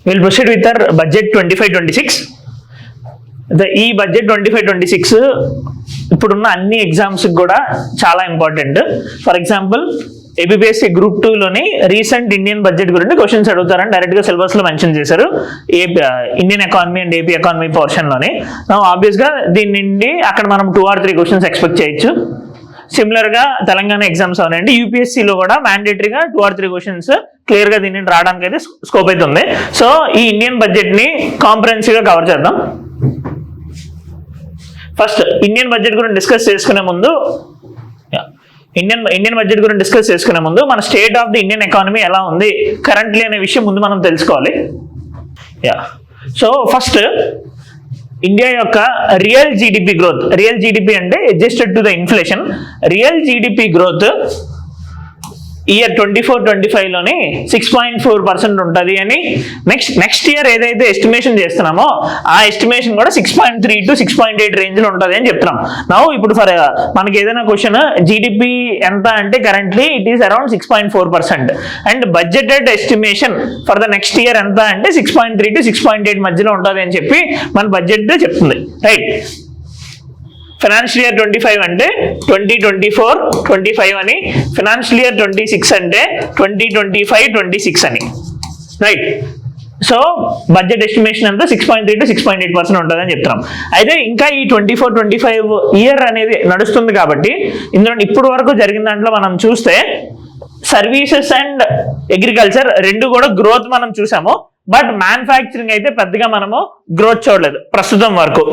We'll proceed with our budget 25-26. ఈ budget 25-26 ఇప్పుడున్న అన్ని ఎగ్జామ్స్ కూడా చాలా important. For example APPSC group 2లోని రీసెంట్ ఇండియన్ బడ్జెట్ గురించి క్వశ్చన్స్ అడుగుతారని డైరెక్ట్గా సిలబస్లో మెన్షన్ చేశారు Indian economy and AP economy పోర్షన్లోని. ఆబ్వియస్గా దీని నుండి అక్కడ మనం 2 or 3 క్వశ్చన్స్ ఎక్స్పెక్ట్ చేయొచ్చు. సిమిలర్గా తెలంగాణ ఎగ్జామ్స్ అవునండి, యూపీఎస్సీలో కూడా మ్యాండేటరీగా 2 or 3 క్వశ్చన్స్ క్లియర్గా దీన్ని రావడానికి అయితే స్కోప్ అయితే ఉంది. సో ఈ ఇండియన్ బడ్జెట్ని కాంప్రహెన్సివ్గా కవర్ చేద్దాం. ఫస్ట్ ఇండియన్ బడ్జెట్ గురించి డిస్కస్ చేసుకునే ముందు మన state of the Indian economy ఎలా ఉంది కరెంట్లీ అనే విషయం ముందు మనం తెలుసుకోవాలి. సో ఫస్ట్ ఇండియా యొక్క real GDP growth, real GDP అంటే adjusted to the inflation, real GDP growth year 24-25లోని 6.4% ఉంటుంది అని నెక్స్ట్ ఇయర్ ఏదైతే ఎస్టిమేషన్ చేస్తున్నామో ఆ ఎస్టిమేషన్ కూడా 6.3 to 6.8 రేంజ్లో ఉంటుంది అని చెప్తున్నాం. ఇప్పుడు మనకి ఏదైనా క్వశ్చన్ జీడిపి ఎంత అంటే currently it is around 6.4% and budgeted estimation for the next year ఎంత అంటే 6.3 to 6.8 మధ్యలో ఉంటుంది అని చెప్పి మన బడ్జెట్ చెప్తుంది, రైట్. ఫైనాన్షియల్ ఇయర్ 25 అంటే 2024-25 అని, ఫైనాన్షియల్ ఇయర్ 26 అంటే 2025-26 అని, రైట్. సో బడ్జెట్ ఎస్టిమేషన్ అంతా 6.3 to 6.8% ఉంటుంది అని చెప్తున్నాం. అయితే ఇంకా ఈ 24-25 ఇయర్ అనేది నడుస్తుంది కాబట్టి ఇందులో ఇప్పుడు వరకు జరిగిన దాంట్లో మనం చూస్తే సర్వీసెస్ అండ్ అగ్రికల్చర్ రెండు కూడా గ్రోత్ మనం చూసాము. బట్ మ్యానుఫ్యాక్చరింగ్ అయితే పెద్దగా మనము గ్రోత్ చూడలేదు ప్రస్తుతం వరకు.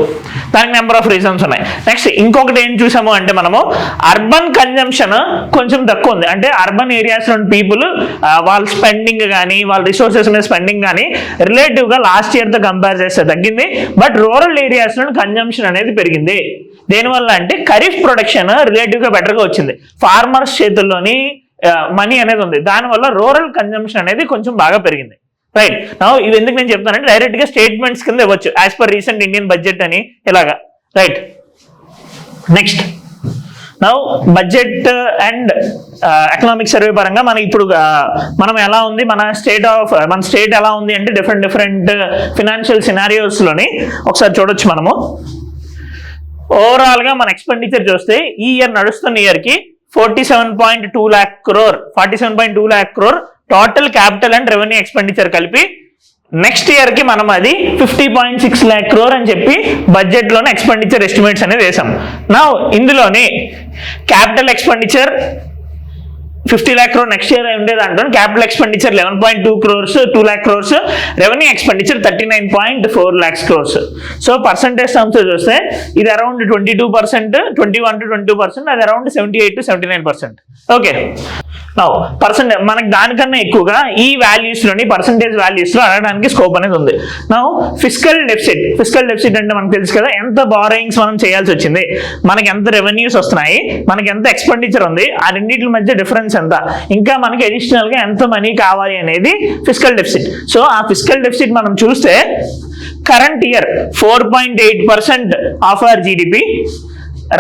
దానికి నెంబర్ ఆఫ్ రీజన్స్ ఉన్నాయి. నెక్స్ట్ ఇంకొకటి ఏం చూసాము అంటే మనము అర్బన్ కన్జంప్షన్ కొంచెం తక్కువ ఉంది. అంటే అర్బన్ ఏరియాస్లోని పీపుల్ వాళ్ళ స్పెండింగ్ కానీ వాళ్ళ రిసోర్సెస్ మీద స్పెండింగ్ కానీ రిలేటివ్గా లాస్ట్ ఇయర్తో కంపేర్ చేస్తే తగ్గింది. బట్ రూరల్ ఏరియాస్లో కన్జంప్షన్ అనేది పెరిగింది. దేనివల్ల అంటే ఖరీఫ్ ప్రొడక్షన్ రిలేటివ్గా బెటర్గా వచ్చింది, ఫార్మర్స్ చేతుల్లోని మనీ అనేది ఉంది, దానివల్ల రూరల్ కన్జంప్షన్ అనేది కొంచెం బాగా పెరిగింది, రైట్. ఇవి ఎందుకు నేను చెప్తానంటే డైరెక్ట్ గా స్టేట్మెంట్స్ కింద ఇవ్వచ్చు as per recent Indian budget అని ఇలాగా, right. Next budget and economic survey పరంగా మనకి ఇప్పుడు మనం ఎలా ఉంది, మన స్టేట్ ఎలా ఉంది అంటే డిఫరెంట్ ఫినాన్షియల్ సినారియోస్ లోని ఒకసారి చూడొచ్చు మనము. ఓవరాల్ గా మన ఎక్స్పెండిచర్ చూస్తే ఈ ఇయర్ నడుస్తున్న ఇయర్ కి 47.2 lakh crore total capital and revenue expenditure కలిపి. నెక్స్ట్ ఇయర్ కి మనం అది 50.6 lakh crore అని చెప్పి బడ్జెట్ లోనే ఎక్స్పెండిచర్ ఎస్టిమేట్స్ అనేది వేసాం. ఇందులోని capital expenditure 50 lakh crore next year ఉండేది అంటాం. Capital expenditure 2 lakh crores, revenue expenditure 39.4 lakhs crores. So percentage terms చూస్తే ఇది అరౌండ్ 21% to 22%, అది అరౌండ్ 78 to 79%. ఓకే, మనకి దానికన్నా ఎక్కువగా ఈ వాల్యూస్ లోని పర్సంటేజ్ వాల్యూస్ లో అడగడానికి స్కోప్ అనేది ఉంది. ఫిస్కల్ డెఫిసిట్ అంటే మనకు తెలుసు కదా, ఎంత బారోయింగ్స్ మనం చేయాల్సి వచ్చింది, మనకి ఎంత రెవెన్యూస్ వస్తున్నాయి, మనకి ఎంత ఎక్స్పెండిచర్ ఉంది, ఆ రెండింటి మధ్య డిఫరెన్స్ ఎంత, ఇంకా మనకి అడిషనల్ గా ఎంత మనీ కావాలి అనేది ఫిస్కల్ డెఫిసిట్. సో ఆ ఫిస్కల్ డెఫిసిట్ మనం చూస్తే current year 4.8% of our GDP,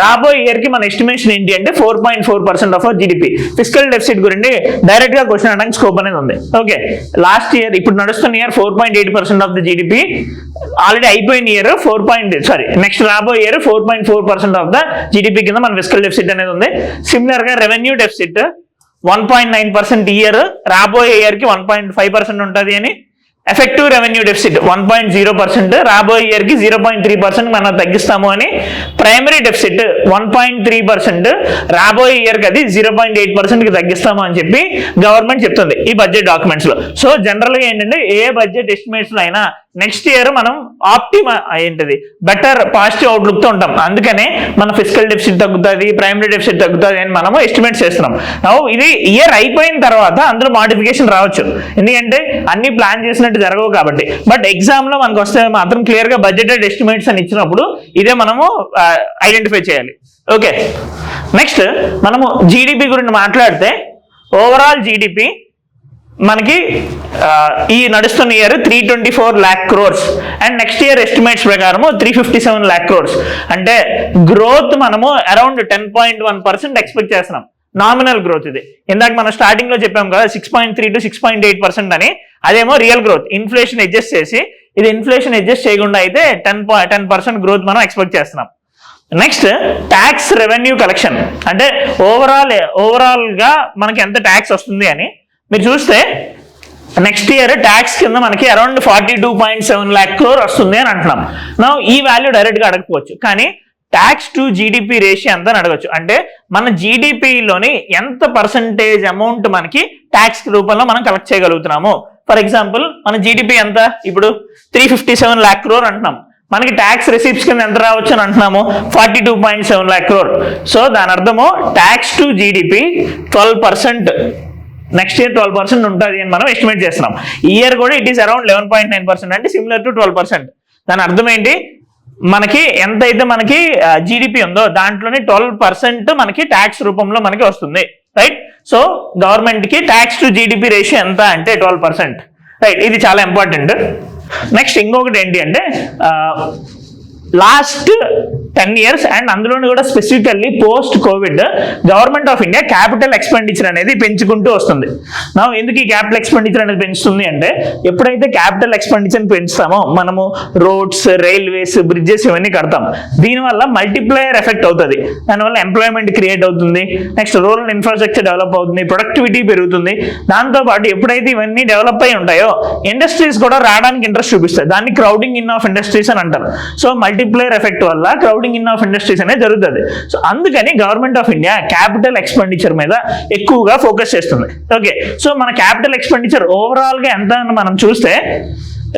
రాబోయే ఇయర్ కి మన ఎస్టిమేషన్ ఏంటి అంటే 4.4% of our GDP. Fiscal deficit గురించి డైరెక్ట్ గా క్వశ్చన్ అడగడానికి స్కోప్ అనేది ఉంది. ఓకే, లాస్ట్ ఇయర్ ఇప్పుడు నడుస్తున్న year 4.8% of the GDP, already అయిపోయిన ఇయర్ నెక్స్ట్ రాబోయే ఇయర్ 4.4% ఆఫ్ ద జీడిపి కింద మన ఫిస్కల్ డెఫిసిట్ అనేది ఉంది. సిమిలర్ గా రెవెన్యూ డెఫిసిట్ 1.9% ఇయర్, రాబోయే ఇయర్ కి 1.5% ఉంటుంది అని. ఎఫెక్టివ్ రెవెన్యూ డెఫిసిట్ 1.0%, రాబోయే ఇయర్ కి 0.3% మనం తగ్గిస్తాము అని. ప్రైమరీ డెఫిసిట్ 1.3%, రాబోయే ఇయర్ కి అది 0.8% కి తగ్గిస్తాము అని చెప్పి గవర్నమెంట్ చెప్తుంది ఈ బడ్జెట్ డాక్యుమెంట్స్ లో. సో జనరల్ గా ఏంటంటే ఏ బడ్జెట్ ఎస్టిమేట్స్ లో అయినా నెక్స్ట్ ఇయర్ మనం బెటర్ పాజిటివ్ అవుట్లుక్ తో ఉంటాం. అందుకనే మన ఫిస్కల్ డెఫిసిట్ తగ్గుతుంది, ప్రైమరీ డెఫిసిట్ తగ్గుతుంది అని మనము ఎస్టిమేట్ చేస్తున్నాం. ఇది ఇయర్ అయిపోయిన తర్వాత అందులో మోడిఫికేషన్ రావచ్చు, ఎందుకంటే అన్ని ప్లాన్ చేసినట్టు జరగవు కాబట్టి. బట్ ఎగ్జామ్ లో మనకు వస్తే మాత్రం క్లియర్ గా బడ్జెటెడ్ ఎస్టిమేట్స్ అని ఇచ్చినప్పుడు ఇదే మనము ఐడెంటిఫై చేయాలి. ఓకే, నెక్స్ట్ మనము జీడిపి గురించి మాట్లాడితే ఓవరాల్ జీడిపి మనకి ఈ నడుస్తున్న year 324 lakh crores and next year estimates ప్రకారము 357 lakh crores. అంటే గ్రోత్ మనము అరౌండ్ 10.1% ఎక్స్పెక్ట్ చేస్తున్నాం. నామినల్ గ్రోత్ ఇది. ఇందాక మనం స్టార్టింగ్ లో చెప్పాం కదా 6.3 to 6.8% అని, అదేమో రియల్ గ్రోత్. ఇన్ఫ్లేషన్ అడ్జస్ట్ చేసి, ఇది ఇన్ఫ్లేషన్ అడ్జస్ట్ చేయకుండా అయితే 10% గ్రోత్ మనం ఎక్స్పెక్ట్ చేస్తున్నాం. నెక్స్ట్ ట్యాక్స్ రెవెన్యూ కలెక్షన్, అంటే ఓవరాల్ గా మనకి ఎంత ట్యాక్స్ వస్తుంది అని మీరు చూస్తే నెక్స్ట్ ఇయర్ ట్యాక్స్ కింద మనకి అరౌండ్ 42.7 lakh crore వస్తుంది అని అంటున్నాం. నా ఈ వాల్యూ డైరెక్ట్ గా అడగకపోవచ్చు, కానీ ట్యాక్స్ టు జీడిపి రేషియో ఎంత అని అడగచ్చు. అంటే మన జీడిపిలోని ఎంత పర్సంటేజ్ అమౌంట్ మనకి ట్యాక్స్ రూపంలో మనం కలెక్ట్ చేయగలుగుతున్నాము. ఫర్ ఎగ్జాంపుల్ మన జీడిపి ఎంత, ఇప్పుడు 357 lakh crore అంటున్నాం, మనకి ట్యాక్స్ రిసీప్ట్స్ కింద ఎంత రావచ్చు అని అంటున్నాము, 42.7 lakh crore. సో దాని అర్థము tax to GDP 12%, next year 12% ఉంటుంది అని మనం ఎస్టిమేట్ చేస్తున్నాం. ఈ ఇయర్ కూడా ఇట్ ఈస్ అరౌండ్ 11.9%, అంటే సిమిలర్ టు 12%. దాని అర్థం ఏంటి, మనకి ఎంతైతే మనకి జీడిపి ఉందో దాంట్లోనే 12% మనకి ట్యాక్స్ రూపంలో మనకి వస్తుంది, రైట్. సో గవర్నమెంట్ కి ట్యాక్స్ టు జీడిపి రేషియో ఎంత అంటే 12%, రైట్. ఇది చాలా ఇంపార్టెంట్. నెక్స్ట్ ఇంకొకటి ఏంటి అంటే లాస్ట్ 10 years అండ్ అందులోని కూడా specifically post Covid government of India capital expenditure అనేది పెంచుకుంటూ వస్తుంది. నా ఎందుకు ఈ క్యాపిటల్ ఎక్స్పెండిచర్ అనేది పెంచుతుంది అంటే, ఎప్పుడైతే క్యాపిటల్ ఎక్స్పెండిచర్ పెంచుతామో మనము రోడ్స్, రైల్వేస్, బ్రిడ్జెస్ ఇవన్నీ కడతాం. దీనివల్ల మల్టిప్లయర్ ఎఫెక్ట్ అవుతుంది. దానివల్ల ఎంప్లాయ్మెంట్ క్రియేట్ అవుతుంది, నెక్స్ట్ రూరల్ ఇన్ఫ్రాస్ట్రక్చర్ డెవలప్ అవుతుంది, ప్రొడక్టివిటీ పెరుగుతుంది. దాంతోపాటు ఎప్పుడైతే ఇవన్నీ డెవలప్ అయి ఉంటాయో ఇండస్ట్రీస్ కూడా రావడానికి ఇంట్రెస్ట్ చూపిస్తాయి. దాన్ని క్రౌడింగ్ ఇన్ ఆఫ్ ఇండస్ట్రీస్ అని అంటారు. సో మల్టిప్లయర్ ఎఫెక్ట్ వల్ల క్రౌడింగ్ ఇన్ ఆఫ్ ఇండస్ట్రీస్ అనేది జరుగుతుంది. సో అందుకని government of India capital expenditure మీద ఎక్కువగా ఫోకస్ చేస్తుంది. ఓకే, సో మన క్యాపిటల్ ఎక్స్పెండిచర్ ఓవరాల్ గా ఎంత అని మనం చూస్తే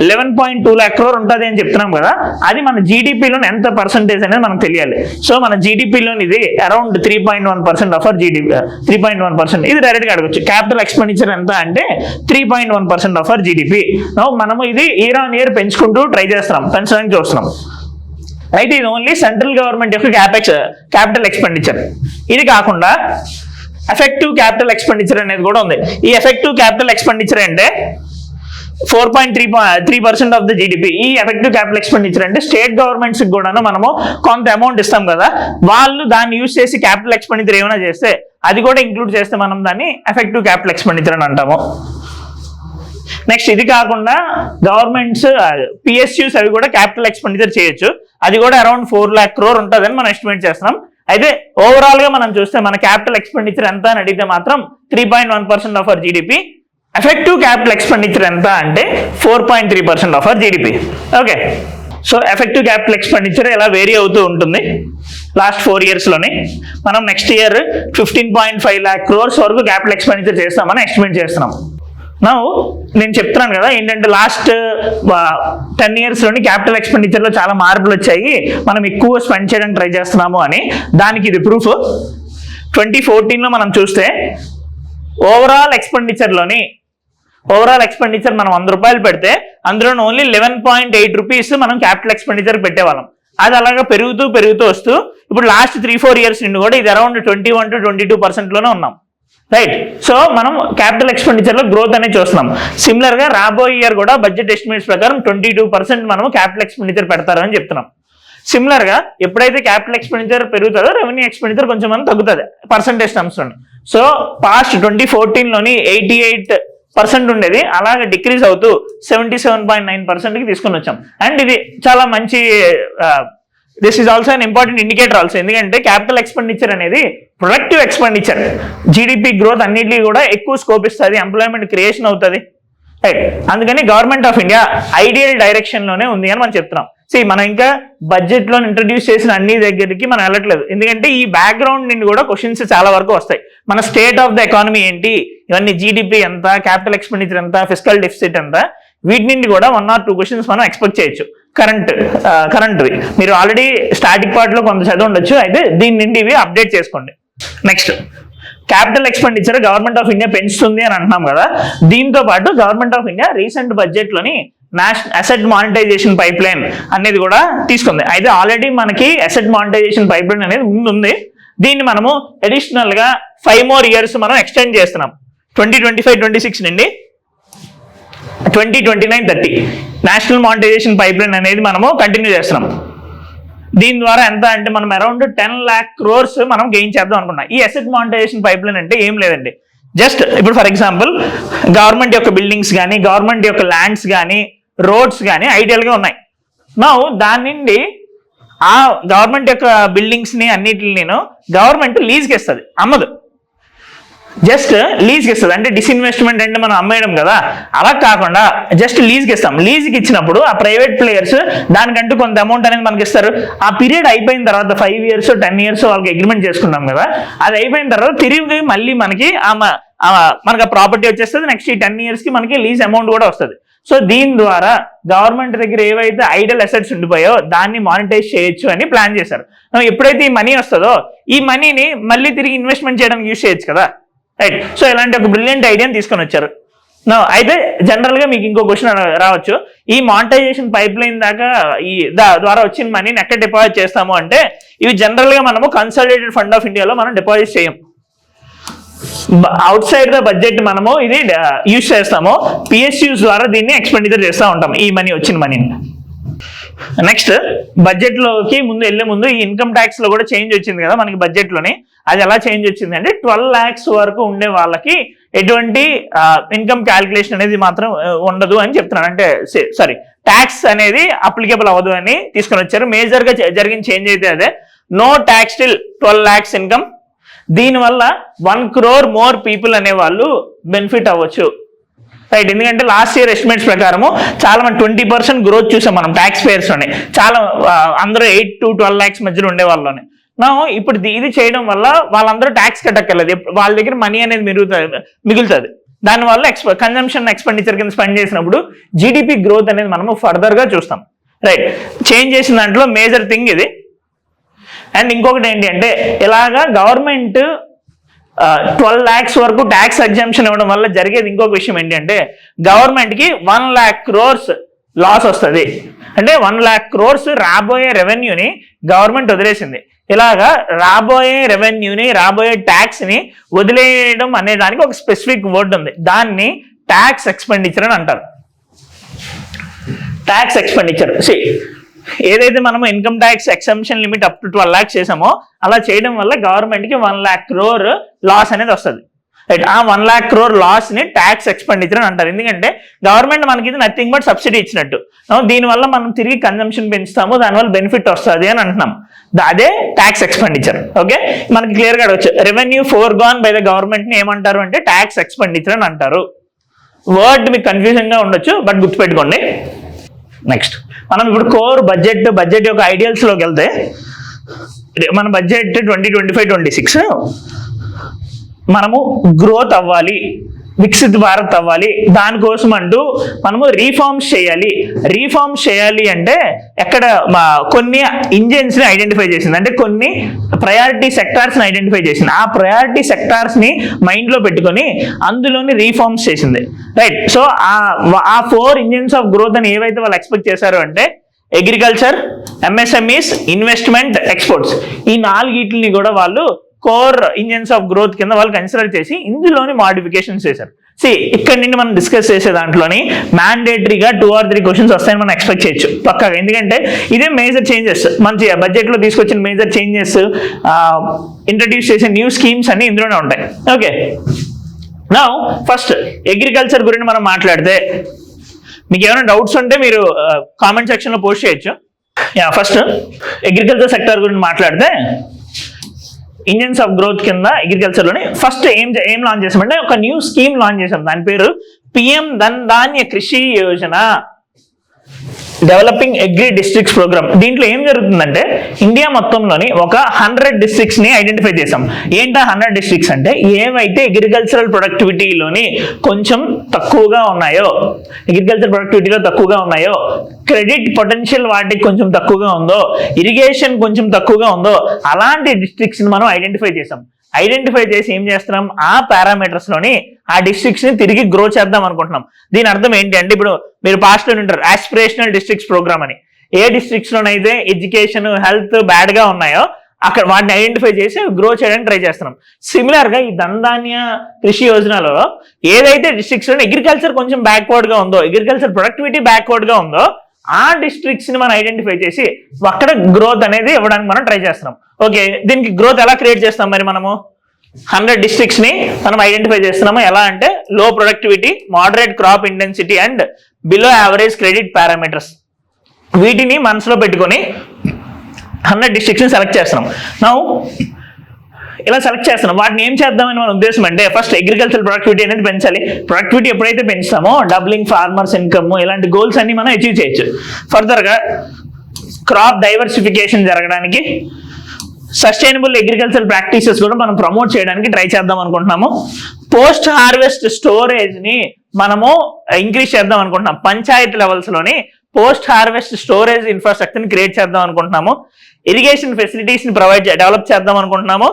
11.2 lakh crore ఉంటుంది అని చెప్తున్నాం కదా, అది మన జీడిపిలో ఎంత పర్సంటేజ్ అనేది మనకు తెలియాలి. సో మన జీడిపిలో ఇది అరౌండ్ 3.1% ఆఫ్ అవర్ జీడిపి, 3.1%. ఇది డైరెక్ట్ గా అడగచ్చు, క్యాపిటల్ ఎక్స్పెండిచర్ ఎంత అంటే 3.1% ఆఫ్ అవర్ జీడిపి. మనము ఇది ఇయర్ ఆన్ ఇయర్ పెంచుకుంటూ ట్రై చేస్తున్నాం, పెంచడానికి చూస్తున్నాం. అయితే ఇది ఓన్లీ సెంట్రల్ గవర్నమెంట్ యొక్క క్యాపిటల్ ఎక్స్పెండిచర్. ఇది కాకుండా ఎఫెక్టివ్ క్యాపిటల్ ఎక్స్పెండిచర్ అనేది కూడా ఉంది. ఈ ఎఫెక్టివ్ క్యాపిటల్ ఎక్స్పెండిచర్ అంటే 4.3% ఆఫ్ ద జీడిపి. ఈ ఎఫెక్టివ్ క్యాపిటల్ ఎక్స్పెండిచర్ అంటే స్టేట్ గవర్నమెంట్స్ కూడా మనము కొంత అమౌంట్ ఇస్తాం కదా, వాళ్ళు దాన్ని యూజ్ చేసి క్యాపిటల్ ఎక్స్పెండిచర్ ఏమైనా చేస్తే అది కూడా ఇంక్లూడ్ చేస్తే మనం దాన్ని ఎఫెక్టివ్ క్యాపిటల్ ఎక్స్పెండిచర్ అని అంటాము. నెక్స్ట్ ఇది కాకుండా గవర్నమెంట్స్ పిఎస్యూస్ అవి కూడా క్యాపిటల్ ఎక్స్పెండిచర్ చేయొచ్చు. అది కూడా అరౌండ్ 4 lakh crore ఉంటుందని మనం ఎస్టిమేట్ చేస్తున్నాం. అయితే ఓవరాల్ గా మనం చూస్తే మన క్యాపిటల్ ఎక్స్పెండిచర్ ఎంత అని అడిగితే మాత్రం 3.1% of our GDP. Effective capital expenditure ఎంత అంటే 4.3% of our GDP. Okay, so effective capital expenditure ఎలా వేరీ అవుతూ ఉంటుంది లాస్ట్ 4 years లోనే. మనం నెక్స్ట్ ఇయర్ 15.5 lakh crores వరకు క్యాపిటల్ ఎక్స్పెండిచర్ చేస్తామని ఎస్టిమేట్ చేస్తున్నాం. నేను చెప్తున్నాను కదా ఏంటంటే లాస్ట్ 10 years లోని క్యాపిటల్ ఎక్స్పెండిచర్ లో చాలా మార్పులు వచ్చాయి, మనం ఎక్కువ స్పెండ్ చేయడానికి ట్రై చేస్తున్నాము అని. దానికి ఇది ప్రూఫ్. 2014 లో మనం చూస్తే ఓవరాల్ ఎక్స్పెండిచర్ మనం 100 రూపాయలు పెడితే అందులో ఓన్లీ 11.8 rupees మనం క్యాపిటల్ ఎక్స్పెండిచర్ పెట్టేవాళ్ళం. అది అలాగా పెరుగుతూ వస్తూ ఇప్పుడు లాస్ట్ 3-4 years నుండి కూడా ఇది అరౌండ్ 21 to 22% లోనే ఉన్నాం, రైట్. సో మనం క్యాపిటల్ ఎక్స్పెండిచర్ లో గ్రోత్ అనేది చూస్తున్నాం. సిమిలర్ గా రాబోయే ఇయర్ కూడా బడ్జెట్ ఎస్టిమేట్స్ ప్రకారం 22% మనం క్యాపిటల్ ఎక్స్పెండిచర్ పెడతారని చెప్తున్నాం. సిమిలర్ గా ఎప్పుడైతే క్యాపిటల్ ఎక్స్పెండిచర్ పెరుగుతుందో రెవెన్యూ ఎక్స్పెండిచర్ కొంచెం మనం తగ్గుతుంది పర్సంటేజ్ టర్మ్స్ లో. సో పాస్ట్ 2014 లోని 88% ఉండేది, అలాగే డిక్రీజ్ అవుతూ 77.9% కి తీసుకొని వచ్చాం. అండ్ ఇది చాలా మంచి this is also an important indicator also. ఎందుకంటే క్యాపిటల్ ఎక్స్పెండిచర్ అనేది ప్రొడక్టివ్ ఎక్స్పెండిచర్, జీడిపి గ్రోత్ అన్నింటినీ కూడా ఎక్కువ స్కోప్ ఇస్తుంది, ఎంప్లాయ్మెంట్ క్రియేషన్ అవుతుంది, రైట్. అందుకని government of India ideal direction లోనే ఉంది అని మనం చెప్తున్నాం. మనం ఇంకా బడ్జెట్ లో ఇంట్రడ్యూస్ చేసిన అన్ని దగ్గరికి మనం వెళ్ళట్లేదు, ఎందుకంటే ఈ బ్యాక్గ్రౌండ్ నుండి కూడా క్వశ్చన్స్ చాలా వరకు వస్తాయి. మన స్టేట్ ఆఫ్ ద ఎకానమీ ఏంటి, ఇవన్నీ జీడిపి ఎంత, క్యాపిటల్ ఎక్స్పెండిచర్ ఎంత, ఫిస్కల్ డెఫిసిట్ ఎంత, వీటి నుండి కూడా 1 or 2 questions మనం ఎక్స్పెక్ట్ చేయొచ్చు. కరెంట్వి మీరు ఆల్రెడీ స్టాటిక్ పార్ట్ లో కొంత చదివి ఉండొచ్చు, అయితే దీని నుండి ఇవి అప్డేట్ చేసుకోండి. Next capital expenditure government of India పెంచుతుంది అని అంటున్నాం కదా, దీంతో పాటు government of India recent budget లోని national asset monetisation pipeline అనేది కూడా తీసుకుంది. అయితే ఆల్రెడీ మనకి అసెట్ మానిటైజేషన్ పైప్ లైన్ అనేది ఉంది. దీన్ని మనము అడిషనల్ గా 5 more years మనం ఎక్స్టెండ్ చేస్తున్నాం. 2025-26 నుండి 2029-30 నేషనల్ మానిటైజేషన్ పైప్ లైన్ అనేది మనము కంటిన్యూ చేస్తున్నాం. దీని ద్వారా ఎంత అంటే మనం అరౌండ్ 10 lakh crores మనం గెయిన్ చేద్దాం అనుకున్నాం. ఈ అసెట్ మానిటైజేషన్ పైప్ లైన్ అంటే ఏం లేదండి, జస్ట్ ఇప్పుడు ఫర్ ఎగ్జాంపుల్ గవర్నమెంట్ యొక్క బిల్డింగ్స్ కానీ గవర్నమెంట్ యొక్క ల్యాండ్స్ కానీ రోడ్స్ కానీ ఐడియల్గా ఉన్నాయి. నా దాని నుండి ఆ గవర్నమెంట్ యొక్క బిల్డింగ్స్ని అన్నిటిని గవర్నమెంట్ లీజ్కి ఇస్తుంది, అమ్మదు, జస్ట్ లీజ్కి ఇస్తుంది. అంటే డిస్ఇన్వెస్ట్మెంట్ అంటే మనం అమ్మేయడం కదా, అలా కాకుండా జస్ట్ లీజ్కి ఇస్తాం. లీజ్కి ఇచ్చినప్పుడు ఆ ప్రైవేట్ ప్లేయర్స్ దానికంటూ కొంత అమౌంట్ అనేది మనకి ఇస్తారు. ఆ పీరియడ్ అయిపోయిన తర్వాత 5 years 10 years వాళ్ళకి అగ్రిమెంట్ చేసుకున్నాం కదా, అది అయిపోయిన తర్వాత తిరిగి మళ్ళీ మనకి మనకి ఆ ప్రాపర్టీ వచ్చేస్తుంది. నెక్స్ట్ ఈ 10 years మనకి లీజ్ అమౌంట్ కూడా వస్తుంది. సో దీని ద్వారా గవర్నమెంట్ దగ్గర ఏవైతే ఐడల్ అసెట్స్ ఉండిపోయో దాన్ని మానిటైజ్ చేయొచ్చు అని ప్లాన్ చేశారు. ఎప్పుడైతే ఈ మనీ వస్తుందో ఈ మనీని మళ్ళీ తిరిగి ఇన్వెస్ట్మెంట్ చేయడానికి యూజ్ చేయొచ్చు కదా, రైట్. సో ఇలాంటి ఒక బ్రిలియంట్ ఐడియాని తీసుకొని వచ్చారు. అయితే జనరల్ గా మీకు ఇంకో క్వశ్చన్ రావచ్చు, ఈ మానిటైజేషన్ పైప్ లైన్ దాకా ఈ ద్వారా వచ్చిన మనీని ఎక్కడ డిపాజిట్ చేస్తాము అంటే, ఇవి జనరల్ గా మనము కన్సాలిడేటెడ్ ఫండ్ ఆఫ్ ఇండియాలో మనం డిపాజిట్ చేయం. అవుట్ సైడ్ ద బడ్జెట్ మనము ఇది యూజ్ చేస్తాము. పిఎస్యూస్ ద్వారా దీన్ని ఎక్స్పెండిచర్ చేస్తూ ఉంటాం ఈ మనీ, వచ్చిన మనీని. నెక్స్ట్ బడ్జెట్ లోకి వెళ్లే ముందు ఈ ఇన్కమ్ ట్యాక్స్ లో కూడా చేంజ్ వచ్చింది కదా మనకి బడ్జెట్ లోని. అది ఎలా చేంజ్ వచ్చింది అంటే 12 lakhs వరకు ఉండే వాళ్ళకి ఎటువంటి ఇన్కమ్ క్యాలిక్యులేషన్ అనేది మాత్రం ఉండదు అని చెప్తున్నాను. అంటే సారీ, ట్యాక్స్ అనేది అప్లికేబుల్ అవ్వదు అని తీసుకొని వచ్చారు. మేజర్ గా జరిగిన చేంజ్ అయితే అదే. No tax till 12 lakhs income. దీనివల్ల 1 crore మోర్ పీపుల్ అనే వాళ్ళు బెనిఫిట్ అవ్వచ్చు, రైట్. ఎందుకంటే లాస్ట్ ఇయర్ ఎస్టిమేట్స్ ప్రకారము చాలా మంది 20% గ్రోత్ చూసాం మనం ట్యాక్స్ పేయర్స్ లోనే. చాలా అందరూ 8 to 12 lakhs మధ్యలో ఉండే వాళ్ళని. ఇప్పుడు ఇది చేయడం వల్ల వాళ్ళందరూ ట్యాక్స్ కట్టక్కర్లేదు, వాళ్ళ దగ్గర మనీ అనేది మిగులుతుంది. దానివల్ల కన్జంప్షన్ ఎక్స్పెండిచర్ కింద స్పెండ్ చేసినప్పుడు జీడిపి గ్రోత్ అనేది మనము ఫర్దర్ గా చూస్తాం, రైట్. చేంజ్ చేసిన దాంట్లో మేజర్ థింగ్ ఇది. అండ్ ఇంకొకటి ఏంటి అంటే, ఇలాగా గవర్నమెంట్ 12 lakhs వరకు ట్యాక్స్ ఎగ్జంప్షన్ ఇవ్వడం వల్ల జరిగేది ఇంకొక విషయం ఏంటి అంటే, గవర్నమెంట్ కి 1 lakh crores లాస్ వస్తుంది. అంటే 1 lakh crores రాబోయే రెవెన్యూని గవర్నమెంట్ వదిలేసింది. ఇలాగా రాబోయే రెవెన్యూని, రాబోయే ట్యాక్స్ ని వదిలేయడం అనే దానికి ఒక స్పెసిఫిక్ వర్డ్ ఉంది, దాన్ని ట్యాక్స్ ఎక్స్పెండిచర్ అని అంటారు. ట్యాక్స్ ఎక్స్పెండిచర్ ఏదైతే మనం income tax exemption limit up to 12 lakhs చేసామో అలా చేయడం వల్ల గవర్నమెంట్ కి 1 lakh crore లాస్ అనేది వస్తుంది, రైట్. ఆ 1 lakh crore లాస్ ని ట్యాక్స్ ఎక్స్పెండిచర్ అని అంటారు. ఎందుకంటే గవర్నమెంట్ మనకి ఇది నథింగ్ బట్ సబ్సిడీ ఇచ్చినట్టు. దీనివల్ల మనం తిరిగి కన్జంప్షన్ పెంచుతాము, దానివల్ల బెనిఫిట్ వస్తుంది అని అంటున్నాం. అదే ట్యాక్స్ ఎక్స్పెండిచర్. ఓకే, మనకి క్లియర్ గా అడగచ్చు, revenue foregone by the government ని ఏమంటారు అంటే ట్యాక్స్ ఎక్స్పెండిచర్ అని అంటారు. వర్డ్ మీకు కన్ఫ్యూజన్ గా ఉండొచ్చు, బట్ గుర్తుపెట్టుకోండి. నెక్స్ట్ మనం ఇప్పుడు కోర్ బడ్జెట్ యొక్క ఐడియల్స్ లోకి వెళ్తే, మన బడ్జెట్ 2025-26 మనము గ్రోత్ అవ్వాలి, వికసిత్ భారత్ అవ్వాలి. దానికోసం అంటూ మనము రీఫార్మ్స్ చేయాలి అంటే ఎక్కడ కొన్ని ఇంజిన్స్ ని ఐడెంటిఫై చేసింది, అంటే కొన్ని ప్రయారిటీ సెక్టార్స్ ని ఐడెంటిఫై చేసింది. ఆ ప్రయారిటీ సెక్టార్స్ ని మైండ్ లో పెట్టుకొని అందులోని రీఫార్మ్స్ చేసింది, రైట్. సో ఆ 4 ఇంజిన్స్ ఆఫ్ గ్రోత్ అని ఏవైతే వాళ్ళు ఎక్స్పెక్ట్ చేశారు అంటే అగ్రికల్చర్, ఎంఎస్ఎంఈస్, ఇన్వెస్ట్మెంట్, ఎక్స్పోర్ట్స్, ఈ 4 కూడా వాళ్ళు కోర్ ఇంజిన్స్ ఆఫ్ గ్రోత్ కింద వాళ్ళు కన్సిడర్ చేసి ఇందులోని మాడిఫికేషన్స్ చేశారు. ఇక్కడ నుండి మనం డిస్కస్ చేసే దాంట్లోని మ్యాండేటరీగా 2 or 3 క్వశ్చన్స్ వస్తాయని మనం ఎక్స్పెక్ట్ చేయొచ్చు పక్కాగా. ఎందుకంటే ఇదే మేజర్ చేంజెస్, మంచి బడ్జెట్ లో తీసుకొచ్చిన మేజర్ చేంజెస్, ఇంట్రడ్యూస్ చేసే న్యూ స్కీమ్స్ అన్ని ఇందులోనే ఉంటాయి. ఓకే, నౌ ఫస్ట్ అగ్రికల్చర్ గురించి మనం మాట్లాడితే, మీకు ఏమైనా డౌట్స్ ఉంటే మీరు కామెంట్ సెక్షన్ లో పోస్ట్ చేయొచ్చు. ఫస్ట్ అగ్రికల్చర్ సెక్టర్ గురించి మాట్లాడితే, ఇంజిన్స్ ఆఫ్ గ్రోత్ కింద అగ్రికల్చర్ లోని ఫస్ట్ ఏం లాంచ్ చేసామంటే ఒక న్యూ స్కీమ్ లాంచ్ చేసాం. దాని పేరు PM Dhan Dhaanya Krishi Yojana, developing agri districts programme. దీంట్లో ఏం జరుగుతుందంటే ఇండియా మొత్తంలోని ఒక 100 districts ని ఐడెంటిఫై చేసాం. ఏంటా 100 districts అంటే, ఏవైతే అగ్రికల్చరల్ ప్రొడక్టివిటీలోని కొంచెం తక్కువగా ఉన్నాయో, క్రెడిట్ పొటెన్షియల్ వాటికి కొంచెం తక్కువగా ఉందో, ఇరిగేషన్ కొంచెం తక్కువగా ఉందో, అలాంటి డిస్ట్రిక్ట్స్ ని మనం ఐడెంటిఫై చేసాం. ఐడెంటిఫై చేసి ఏం చేస్తున్నాం, ఆ పారామీటర్స్ లోని ఆ డిస్ట్రిక్ట్స్ ని తిరిగి గ్రో చేద్దాం అనుకుంటున్నాం. దీని అర్థం ఏంటి అంటే, ఇప్పుడు మీరు పాస్ట్ లో ఉంటారు ఆస్పిరేషనల్ డిస్ట్రిక్ట్స్ ప్రోగ్రామ్ అని. ఏ డిస్ట్రిక్ట్స్ లోనైతే ఎడ్యుకేషన్, హెల్త్ బ్యాడ్ గా ఉన్నాయో అక్కడ వాటిని ఐడెంటిఫై చేసి గ్రో చేయడానికి ట్రై చేస్తున్నాం. సిమిలర్ గా ఈ ధన్ధాన్య కృషి యోజనలో ఏదైతే డిస్ట్రిక్ట్స్ లో అగ్రికల్చర్ కొంచెం బ్యాక్వర్డ్ గా ఉందో, అగ్రికల్చర్ ప్రొడక్టివిటీ బ్యాక్వర్డ్ గా ఉందో, ఆ డిస్ట్రిక్ట్స్ ని మనం ఐడెంటిఫై చేసి అక్కడ గ్రోత్ అనేది ఇవ్వడానికి మనం ట్రై చేస్తున్నాం. ఓకే, దీనికి గ్రోత్ ఎలా క్రియేట్ చేస్తాం మరి మనము? 100 డిస్ట్రిక్ట్స్ ని మనం ఐడెంటిఫై చేస్తున్నాము. ఎలా అంటే లో productivity, moderate crop intensity and below average credit parameters, వీటిని మనసులో పెట్టుకొని 100 డిస్ట్రిక్ట్స్ ని సెలెక్ట్ చేస్తున్నాం. నా ఇలా సెలెక్ట్ చేస్తున్నాం. వాటిని ఏం చేద్దామని మన ఉద్దేశం అంటే, ఫస్ట్ అగ్రికల్చర్ ప్రొడక్టివిటీ అనేది పెంచాలి. ప్రొడక్టివిటీ ఎప్పుడైతే పెంచుతామో డబ్లింగ్ ఫార్మర్స్ ఇన్కమ్ ఇలాంటి గోల్స్ అన్ని మనం అచీవ్ చేయొచ్చు. ఫర్దర్ గా క్రాప్ డైవర్సిఫికేషన్ జరగడానికి, సస్టైనబుల్ అగ్రికల్చర్ ప్రాక్టీసెస్ కూడా మనం ప్రమోట్ చేయడానికి ట్రై చేద్దాం అనుకుంటున్నాము. పోస్ట్ హార్వెస్ట్ స్టోరేజ్ ని మనము ఇంక్రీజ్ చేద్దాం అనుకుంటున్నాం. పంచాయతీ లెవెల్స్ లోని పోస్ట్ హార్వెస్ట్ స్టోరేజ్ ఇన్ఫ్రాస్ట్రక్చర్ ని క్రియేట్ చేద్దాం అనుకుంటున్నాము. ఇరిగేషన్ ఫెసిలిటీస్ ని డెవలప్ చేద్దాం అనుకుంటున్నాము.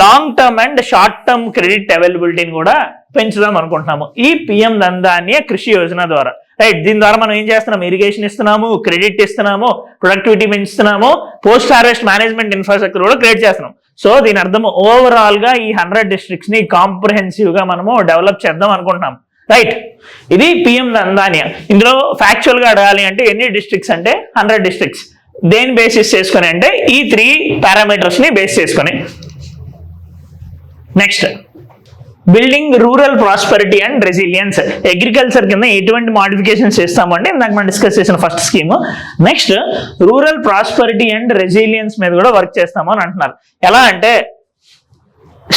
Long term and short term credit అవైలబిలిటీని కూడా పెంచుదాం అనుకుంటున్నాము ఈ పిఎం ధన్ ధాన్య కృషి యోజన ద్వారా. రైట్, దీని ద్వారా మనం ఏం చేస్తున్నాం? ఇరిగేషన్ ఇస్తున్నాము, క్రెడిట్ ఇస్తున్నాము, ప్రొడక్టివిటీ పెంచుతున్నాము, పోస్ట్ హార్వెస్ట్ మేనేజ్మెంట్ ఇన్ఫ్రాస్ట్రక్చర్ కూడా క్రియేట్ చేస్తున్నాం. సో దీని అర్థం ఓవరాల్ గా ఈ 100 డిస్ట్రిక్ట్స్ ని కాంప్రహెన్సివ్ గా మనము డెవలప్ చేద్దాం అనుకుంటున్నాం. రైట్, ఇది పిఎం ధన్ ధాన్య. ఇందులో ఫ్యాక్చువల్ గా అడగాలి అంటే ఎన్ని డిస్ట్రిక్ట్స్ అంటే 100 డిస్ట్రిక్ట్స్. దేని బేసిస్ చేసుకుని అంటే ఈ 3 పారామీటర్స్ ని బేస్ చేసుకుని. Next, building rural prosperity and resilience. Agriculture కింద ఎటువంటి మోడిఫికేషన్స్ చేస్తామంటే ఇందాక మనం డిస్కస్ చేసిన first scheme. Next, rural prosperity and resilience మీద కూడా వర్క్ చేస్తాము అని అంటున్నారు. ఎలా అంటే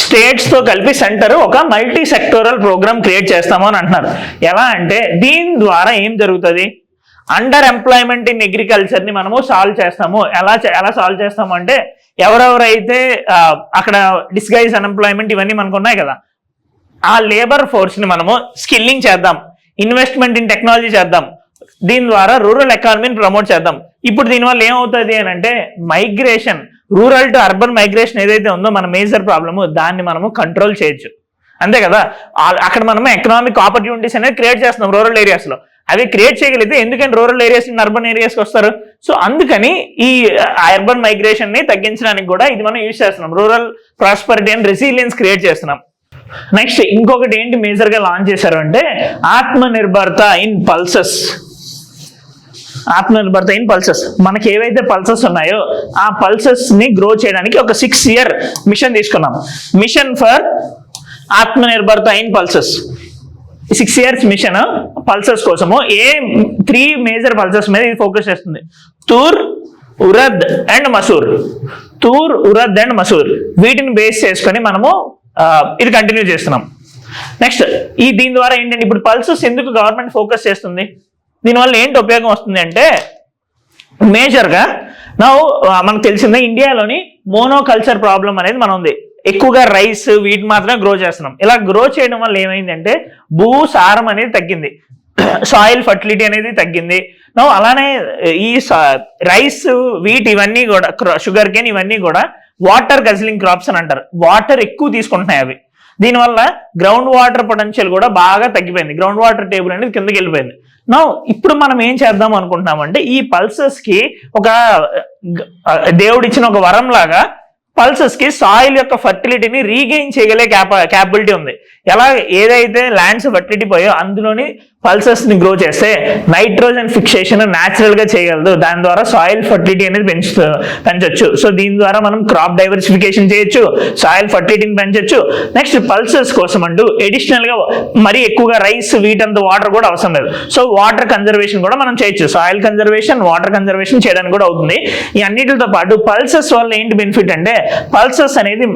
స్టేట్స్ తో కలిపి సెంటర్ ఒక మల్టీ సెక్టోరల్ ప్రోగ్రామ్ క్రియేట్ చేస్తాము అని అంటున్నారు. ఎలా అంటే దీని ద్వారా ఏం జరుగుతుంది? అండర్ ఎంప్లాయ్మెంట్ ఇన్ అగ్రికల్చర్ ని మనము సాల్వ్ చేస్తాము. ఎలా సాల్వ్ చేస్తాము అంటే ఎవరెవరైతే అక్కడ డిస్గైజ్ అన్ఎంప్లాయ్మెంట్ ఇవన్నీ మనకు ఉన్నాయి కదా, ఆ లేబర్ ఫోర్స్ ని మనము స్కిల్లింగ్ చేద్దాం, ఇన్వెస్ట్మెంట్ ఇన్ టెక్నాలజీ చేద్దాం. దీని ద్వారా రూరల్ ఎకానమీని ప్రమోట్ చేద్దాం. ఇప్పుడు దీనివల్ల ఏమవుతుంది అని అంటే migration, rural to urban migration ఏదైతే ఉందో మన మేజర్ ప్రాబ్లము, దాన్ని మనము కంట్రోల్ చేయొచ్చు. అంతే కదా, అక్కడ మనము ఎకనామిక్ ఆపర్చునిటీస్ అనేది క్రియేట్ చేస్తున్నాం రూరల్ ఏరియాస్ లో. అవి క్రియేట్ చేయగలిగితే ఎందుకంటే రూరల్ ఏరియాస్ నుండి అర్బన్ ఏరియాస్కి వస్తారు. సో అందుకని ఈ అర్బన్ మైగ్రేషన్ ని తగ్గించడానికి కూడా ఇది మనం యూజ్ చేస్తున్నాం. Rural prosperity and resilience create చేస్తున్నాం. నెక్స్ట్, ఇంకొకటి ఏంటి మేజర్ గా లాంచ్ చేశారు అంటే Atma Nirbharta in pulses. Atmanirbharta in pulses. మనకి ఏవైతే పల్సెస్ ఉన్నాయో ఆ పల్సెస్ ని గ్రో చేయడానికి ఒక 6 year మిషన్ తీసుకున్నాం. Mission for Aatmanirbharta in pulses. 6 years mission pulses కోసము 3 మేజర్ పల్సెస్ మీద ఇది ఫోకస్ చేస్తుంది. తూర్, ఉరద్ అండ్ మసూర్. తూర్, ఉరద్ అండ్ మసూర్ వీటిని బేస్ చేసుకొని మనము ఇది కంటిన్యూ చేస్తున్నాం. నెక్స్ట్, దీని ద్వారా ఏంటంటే ఇప్పుడు పల్సెస్ ఎందుకు గవర్నమెంట్ ఫోకస్ చేస్తుంది, దీనివల్ల ఏంటి ఉపయోగం వస్తుంది అంటే మేజర్గా మనకు తెలిసిందే ఇండియాలోని మోనోకల్చర్ ప్రాబ్లం అనేది మనం ఉంది. ఎక్కువగా రైస్ వీటి మాత్రమే గ్రో చేస్తున్నాం. ఇలా గ్రో చేయడం వల్ల ఏమైందంటే భూసారం అనేది తగ్గింది, సాయిల్ ఫర్టిలిటీ అనేది తగ్గింది. అలానే ఈ రైస్, వీట్ ఇవన్నీ కూడా, షుగర్ కేన్ ఇవన్నీ కూడా వాటర్ గజ్లింగ్ క్రాప్స్ అని అంటారు. వాటర్ ఎక్కువ తీసుకుంటున్నాయి అవి. దీనివల్ల గ్రౌండ్ వాటర్ పొటెన్షియల్ కూడా బాగా తగ్గిపోయింది. గ్రౌండ్ వాటర్ టేబుల్ అనేది కిందకి వెళ్ళిపోయింది. ఇప్పుడు మనం ఏం చేద్దాం అనుకుంటున్నామంటే ఈ పల్సెస్ కి ఒక దేవుడిచ్చిన ఒక వరం లాగా పల్సెస్ కి సాయిల్ యొక్క ఫర్టిలిటీని రీగెయిన్ చేయగలే క్యాపబిలిటీ ఉంది. ఎలా ఏదైతే ల్యాండ్స్ ఫర్టిలిటీ పోయో అందులోని పల్సెస్ ని గ్రో చేస్తే నైట్రోజన్ ఫిక్సేషన్ న్యాచురల్ గా చేయగలదు. దాని ద్వారా సాయిల్ ఫర్టిలిటీ అనేది పెంచొచ్చు. సో దీని ద్వారా మనం క్రాప్ డైవర్సిఫికేషన్ చేయొచ్చు, సాయిల్ ఫర్టిలిటీని పెంచొచ్చు. నెక్స్ట్, పల్సెస్ కోసం అంటూ అడిషనల్ గా మరీ ఎక్కువగా రైస్, వీట్ అంత వాటర్ కూడా అవసరం లేదు. సో వాటర్ కన్జర్వేషన్ కూడా మనం చేయొచ్చు. సాయిల్ కన్జర్వేషన్, వాటర్ కన్జర్వేషన్ చేయడానికి కూడా అవుతుంది. ఈ అన్నిటితో పాటు పల్సెస్ వల్ల ఏంటి బెనిఫిట్ అంటే పల్సెస్ అనేది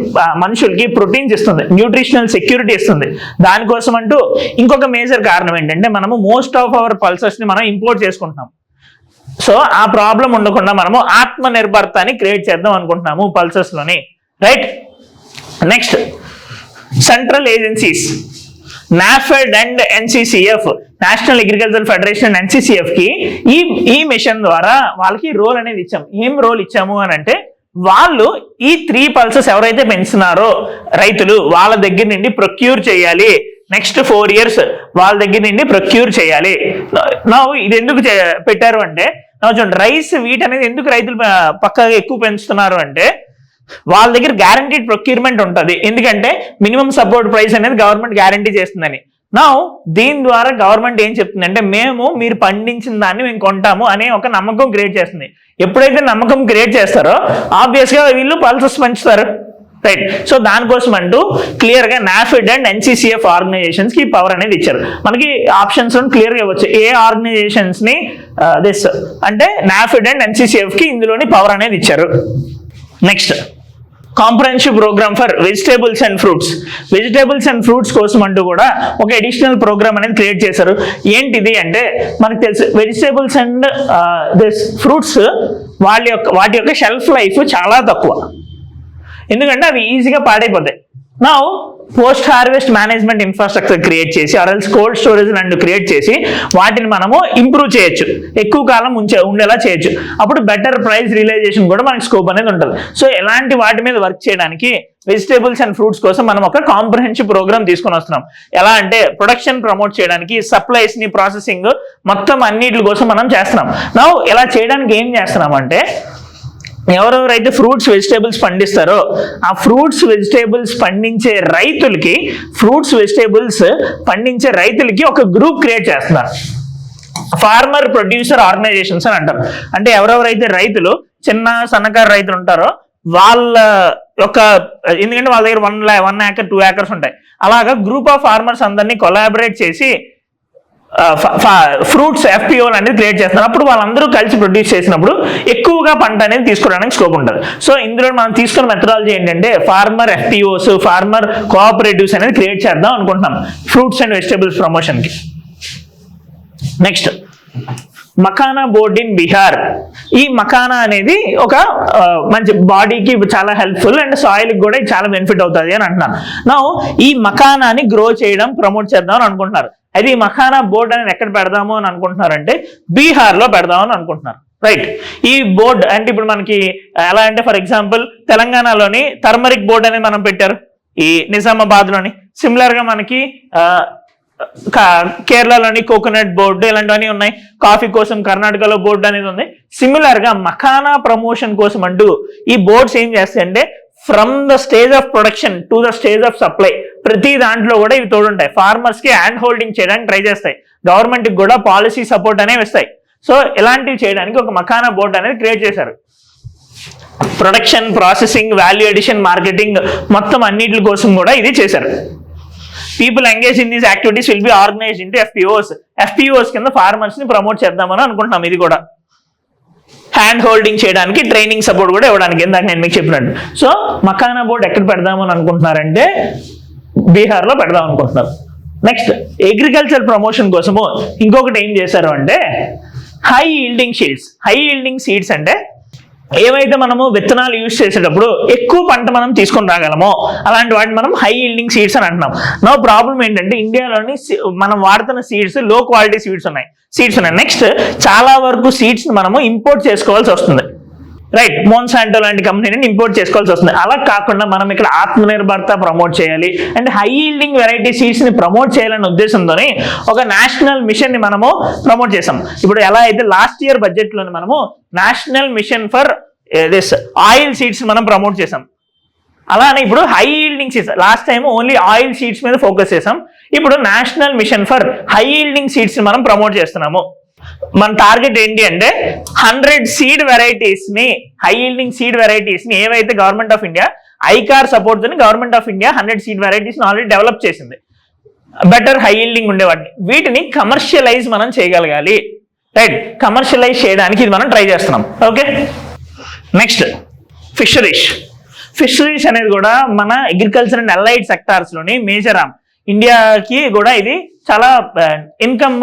మనుషులకి ప్రోటీన్స్ ఇస్తుంది, న్యూట్రిషనల్ సెక్యూరిటీ ఇస్తుంది. దానికోసం అంటూ ఇంకొక మేజర్ కారణం ఏంటంటే మనము మోస్ట్ ఆఫ్ అవర్ పల్సెస్ ని మనం ఇంపోర్ట్ చేసుకుంటున్నాం. సో ఆ ప్రాబ్లం ఉండకుండా మనము ఆత్మ నిర్భరతని క్రియేట్ చేద్దాం అనుకుంటున్నాము పల్సెస్ లోని. Right, next, central agencies NAFED and ఎన్సిసిఎఫ్, national agriculture federation and ఎన్సిసిఎఫ్ కి ఈ మిషన్ ద్వారా వాళ్ళకి రోల్ అనేది ఇచ్చాము. ఏం రోల్ ఇచ్చాము అని అంటే వాళ్ళు ఈ 3 పల్సెస్ ఎవరైతే పెంచుతున్నారో రైతులు వాళ్ళ దగ్గర నుండి ప్రొక్యూర్ చేయాలి. నెక్స్ట్ 4 years వాళ్ళ దగ్గర నుండి ప్రొక్యూర్ చేయాలి. ఇది ఎందుకు పెట్టారు అంటే చూడండి, రైస్, వీట్ అనేది ఎందుకు రైతులు పక్కగా ఎక్కువ పెంచుతున్నారు అంటే వాళ్ళ దగ్గర గ్యారంటీడ్ ప్రొక్యూర్మెంట్ ఉంటుంది. ఎందుకంటే మినిమం సపోర్ట్ ప్రైస్ అనేది గవర్నమెంట్ గ్యారంటీ చేస్తుందని. నా దీని ద్వారా గవర్నమెంట్ ఏం చెప్తుందంటే మేము మీరు పండించిన దాన్ని మేము కొంటాము అనే ఒక నమ్మకం క్రియేట్ చేస్తుంది. ఎప్పుడైతే నమ్మకం క్రియేట్ చేస్తారో ఆబ్వియస్ గా వీళ్ళు పల్సెస్ పెంచుతారు, రైట్. సో దానికోసం అంటూ క్లియర్ గా నాఫిడ్ అండ్ NCCF ఆర్గనైజేషన్స్ కి పవర్ అనేది ఇచ్చారు. మనకి ఆప్షన్స్ క్లియర్ గా ఇవ్వచ్చు ఏ ఆర్గనైజేషన్స్ ని దిస్ అంటే నాఫిడ్ అండ్ NCCF కి ఇందులోని పవర్ అనేది ఇచ్చారు. Next comprehensive programme for vegetables and fruits. Vegetables and fruits కోసం అంటూ కూడా ఒక అడిషనల్ ప్రోగ్రామ్ అనేది క్రియేట్ చేశారు. ఏంటిది అంటే మనకు తెలుసు వెజిటేబుల్స్ అండ్ ఫ్రూట్స్ వాటి యొక్క షెల్ఫ్ లైఫ్ చాలా తక్కువ, ఎందుకంటే అవి ఈజీగా పాడైపోతాయి. నా post harvest management infrastructure create చేసి ఆర్ఎల్స్ కోల్డ్ స్టోరేజ్ అండ్ క్రియేట్ చేసి వాటిని మనము ఇంప్రూవ్ చేయొచ్చు, ఎక్కువ కాలం ఉండేలా చేయొచ్చు. అప్పుడు బెటర్ ప్రైస్ రియలైజేషన్ కూడా మనకి స్కోప్ అనేది ఉంటుంది. సో ఇలాంటి వాటి మీద వర్క్ చేయడానికి వెజిటేబుల్స్ అండ్ ఫ్రూట్స్ కోసం మనం ఒక కాంప్రహెన్సివ్ ప్రోగ్రామ్ తీసుకొని వస్తున్నాం. ఎలా అంటే ప్రొడక్షన్ ప్రమోట్ చేయడానికి, సప్లైస్ ని ప్రాసెసింగ్ మొత్తం అన్నిటి కోసం మనం చేస్తున్నాం. నా ఇలా చేయడానికి ఏం చేస్తున్నాం అంటే ఎవరెవరైతే ఫ్రూట్స్ వెజిటేబుల్స్ పండిస్తారో ఆ ఫ్రూట్స్ వెజిటేబుల్స్ పండించే రైతులకి ఒక గ్రూప్ క్రియేట్ చేస్తున్నారు. ఫార్మర్ ప్రొడ్యూసర్ ఆర్గనైజేషన్స్ అని అంటారు. అంటే ఎవరెవరైతే రైతులు చిన్న సన్నకారు రైతులు ఉంటారో వాళ్ళ యొక్క, ఎందుకంటే వాళ్ళ దగ్గర 1 acre 2 acres ఉంటాయి, అలాగా గ్రూప్ ఆఫ్ ఫార్మర్స్ అందరినీ కొలాబరేట్ చేసి ఫ్రూట్స్ FPO అనేది క్రియేట్ చేస్తున్నారు. అప్పుడు వాళ్ళందరూ కలిసి ప్రొడ్యూస్ చేసినప్పుడు ఎక్కువగా పంట అనేది తీసుకోవడానికి స్కోప్ ఉంటుంది. సో ఇందులో మనం తీసుకున్న మెథడాలజీ ఏంటంటే ఫార్మర్ FPOs, ఫార్మర్ కోఆపరేటివ్స్ అనేది క్రియేట్ చేద్దాం అనుకుంటున్నాం ఫ్రూట్స్ అండ్ వెజిటేబుల్స్ ప్రమోషన్కి. Next makhana board in Bihar. ఈ మఖానా అనేది ఒక మంచి బాడీకి చాలా హెల్ప్ఫుల్ అండ్ సాయిల్కి కూడా చాలా బెనిఫిట్ అవుతుంది అని అంటున్నాను. నా ఈ మఖానాని గ్రో చేయడం ప్రమోట్ చేద్దాం అని అనుకుంటున్నారు. అయితే ఈ మఖానా బోర్డ్ అనేది ఎక్కడ పెడదాము అని అనుకుంటున్నారంటే బీహార్లో పెడదామని అనుకుంటున్నారు, రైట్. ఈ బోర్డ్ అంటే ఇప్పుడు మనకి ఎలా అంటే ఫర్ ఎగ్జాంపుల్ తెలంగాణలోని టర్మరిక్ బోర్డ్ అనేది మనం పెట్టారు, ఈ నిజామాబాద్లోని. సిమిలర్గా మనకి కేరళలోని కోకోనట్ బోర్డు ఇలాంటివన్నీ ఉన్నాయి. కాఫీ కోసం కర్ణాటకలో బోర్డు అనేది ఉంది. సిమిలర్ గా మఖానా ప్రమోషన్ కోసం అంటూ ఈ బోర్డ్స్ ఏం చేస్తాయంటే from the stage of production to the stage of supply ప్రతి దాంట్లో కూడా ఇవి తోడుంటాయి. ఫార్మర్స్ కి హ్యాండ్ హోల్డింగ్ చేయడానికి ట్రై చేస్తాయి, గవర్నమెంట్ కి కూడా పాలసీ సపోర్ట్ అనేవి ఇస్తాయి. సో ఇలాంటివి చేయడానికి ఒక మఖానా బోర్డు అనేది క్రియేట్ చేశారు. Production, processing, value addition, marketing మొత్తం అన్నిటి కోసం కూడా ఇది చేశారు. People engage in these activities will be organised into FPOs కింద ఫార్మర్స్ ని ప్రమోట్ చేద్దామని అనుకుంటున్నాం. ఇది కూడా హ్యాండ్ హోల్డింగ్ చేయడానికి ట్రైనింగ్ సపోర్ట్ కూడా ఇవ్వడానికి, ఇందాక నేను మీకు చెప్పినట్టు. సో మఖానా బోర్డ్ ఎక్కడ పెడదామని అనుకుంటున్నారంటే బీహార్లో పెడదాం అనుకుంటున్నారు. నెక్స్ట్ అగ్రికల్చర్ ప్రమోషన్ కోసము ఇంకొకటి ఏం చేశారు అంటే హై ఈల్డింగ్ సీడ్స్ అంటే ఏవైతే మనము విత్తనాలు యూజ్ చేసేటప్పుడు ఎక్కువ పంట మనం తీసుకొని రాగలమో అలాంటి వాటిని మనం హై ఈల్డింగ్ సీడ్స్ అని అంటున్నాం. నా ప్రాబ్లం ఏంటంటే ఇండియాలోని మనం వాడుతున్న సీడ్స్ లో క్వాలిటీ సీడ్స్ ఉన్నాయి. నెక్స్ట్ చాలా వరకు సీడ్స్ మనము ఇంపోర్ట్ చేసుకోవాల్సి వస్తుంది, రైట్. మోన్సాంటో లాంటి కంపెనీని ఇంపోర్ట్ చేసుకోవాల్సి వస్తుంది. అలా కాకుండా మనం ఇక్కడ ఆత్మనిర్భరత ప్రమోట్ చేయాలి and high yielding variety seeds ని ప్రమోట్ చేయాలనే ఉద్దేశంతో ఒక నేషనల్ మిషన్ ని మనము ప్రమోట్ చేసాం. ఇప్పుడు ఎలా అయితే లాస్ట్ ఇయర్ బడ్జెట్ లోని మనము national mission for oil seeds మనం ప్రమోట్ చేసాం. అలానే ఇప్పుడు high yielding seeds, last time only oil seeds మీద ఫోకస్ చేసాం. ఇప్పుడు national mission for high yielding seeds మనం ప్రమోట్ చేస్తున్నాము. మన టార్గెట్ ఏంటి అంటే 100 సీడ్ వెరైటీస్ ని, హై ఈల్డింగ్ సీడ్ వెరైటీస్ ని ఏవైతే government of India ICAR support తోని government of India 100 seed varieties ని ఆల్రెడీ డెవలప్ చేసింది, బెటర్ హై ఈల్డింగ్ ఉండేవాటిని. వీటిని కమర్షియలైజ్ మనం చేయగలగాలి, రైట్. కమర్షియలైజ్ చేయడానికి ఇది మనం ట్రై చేస్తున్నాం. ఓకే. నెక్స్ట్ ఫిషరీస్ అనేది కూడా మన అగ్రికల్చర్ అండ్ అలైడ్ సెక్టార్స్ లోని మేజర్ ఆర్మ్. ఇండియాకి కూడా ఇది చాలా ఇన్కమ్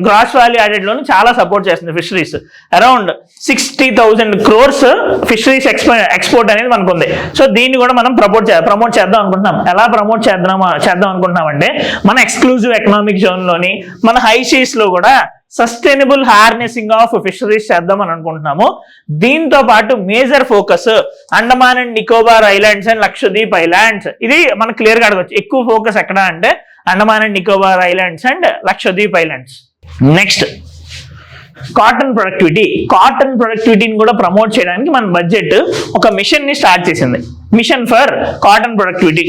గ్రాస్ వాల్యూ యాడెడ్ లోని చాలా సపోర్ట్ చేస్తుంది fisheries. Around 60,000 crores fisheries export అనేది మనకు ఉంది. సో దీన్ని కూడా మనం ప్రమోట్ చేద్దాం అనుకుంటున్నాం. ఎలా ప్రమోట్ చేద్దాం అనుకుంటున్నాం అంటే మన ఎక్స్క్లూజివ్ ఎకనామిక్ జోన్ లోని మన హై సీస్ లో కూడా సస్టైనబుల్ హార్నెసింగ్ ఆఫ్ ఫిషరీస్ చేద్దాం అని అనుకుంటున్నాము. దీంతో పాటు major focus Andaman and Nicobar islands and Lakshadweep islands. ఇది మనం క్లియర్ గా అడగచ్చు. ఎక్కువ ఫోకస్ ఎక్కడ అంటే Andaman and Nicobar islands and Lakshadweep islands. Next cotton ప్రొడక్టివిటీని కూడా ప్రమోట్ చేయడానికి మన బడ్జెట్ ఒక మిషన్ ని స్టార్ట్ చేసింది, mission for cotton productivity.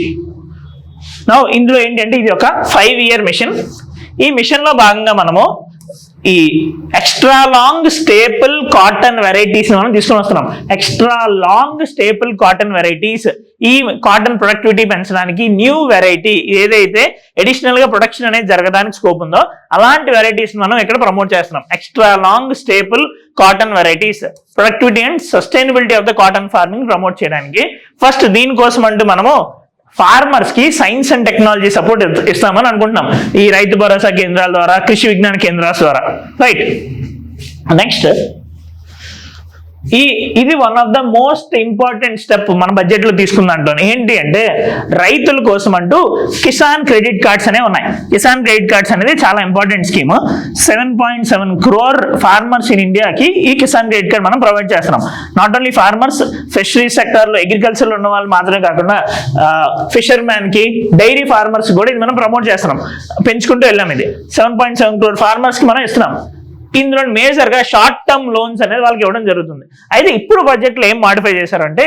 Now ఇందులో ఏంటంటే ఇది ఒక 5-year మిషన్. ఈ మిషన్ లో భాగంగా మనము ఈ extra long staple cotton varieties మనం తీసుకొని వస్తున్నాం. Extra long staple cotton varieties, ఈ కాటన్ ప్రొడక్టివిటీ పెంచడానికి న్యూ వెరైటీ ఏదైతే అడిషనల్ గా ప్రొడక్షన్ అనేది జరగడానికి స్కోప్ ఉందో అలాంటి వెరైటీస్ మనం ఇక్కడ ప్రమోట్ చేస్తున్నాం. Extra long staple cotton varieties, productivity and sustainability of the cotton farming promote చేయడానికి ఫస్ట్ దీనికోసం అంటూ మనము ఫార్మర్స్ కి సైన్స్ అండ్ టెక్నాలజీ సపోర్ట్ ఇస్తామని అనుకుంటున్నాం ఈ రైతు భరోసా కేంద్రాల ద్వారా, కృషి విజ్ఞాన కేంద్రాల ద్వారా. రైట్, నెక్స్ట్ ఇది one of the most important step మన బడ్జెట్ లో తీసుకుందంటూ. ఏంటి అంటే రైతుల కోసం అంటూ కిసాన్ క్రెడిట్ కార్డ్స్ అనేవి ఉన్నాయి. కిసాన్ క్రెడిట్ కార్డ్స్ అనేది చాలా important scheme. 7.7 crore farmers in ఇండియాకి ఈ కిసాన్ క్రెడిట్ కార్డ్ మనం ప్రొవైడ్ చేస్తున్నాం. Not only farmers, fisheries sector లో అగ్రికల్చర్ లో ఉన్న వాళ్ళు మాత్రమే కాకుండా ఫిషర్ మ్యాన్ కి, డైరీ ఫార్మర్స్ కూడా ఇది మనం ప్రమోట్ చేస్తున్నాం. పెంచుకుంటూ వెళ్ళాం. ఇది 7.7 crore ఫార్మర్స్ కి మనం ఇస్తున్నాం. ఇందులో మేజర్ గా షార్ట్ టర్మ్ లోన్స్ అనేది వాళ్ళకి ఇవ్వడం జరుగుతుంది. అయితే ఇప్పుడు బడ్జెట్ లో ఏం మాడిఫై చేశారంటే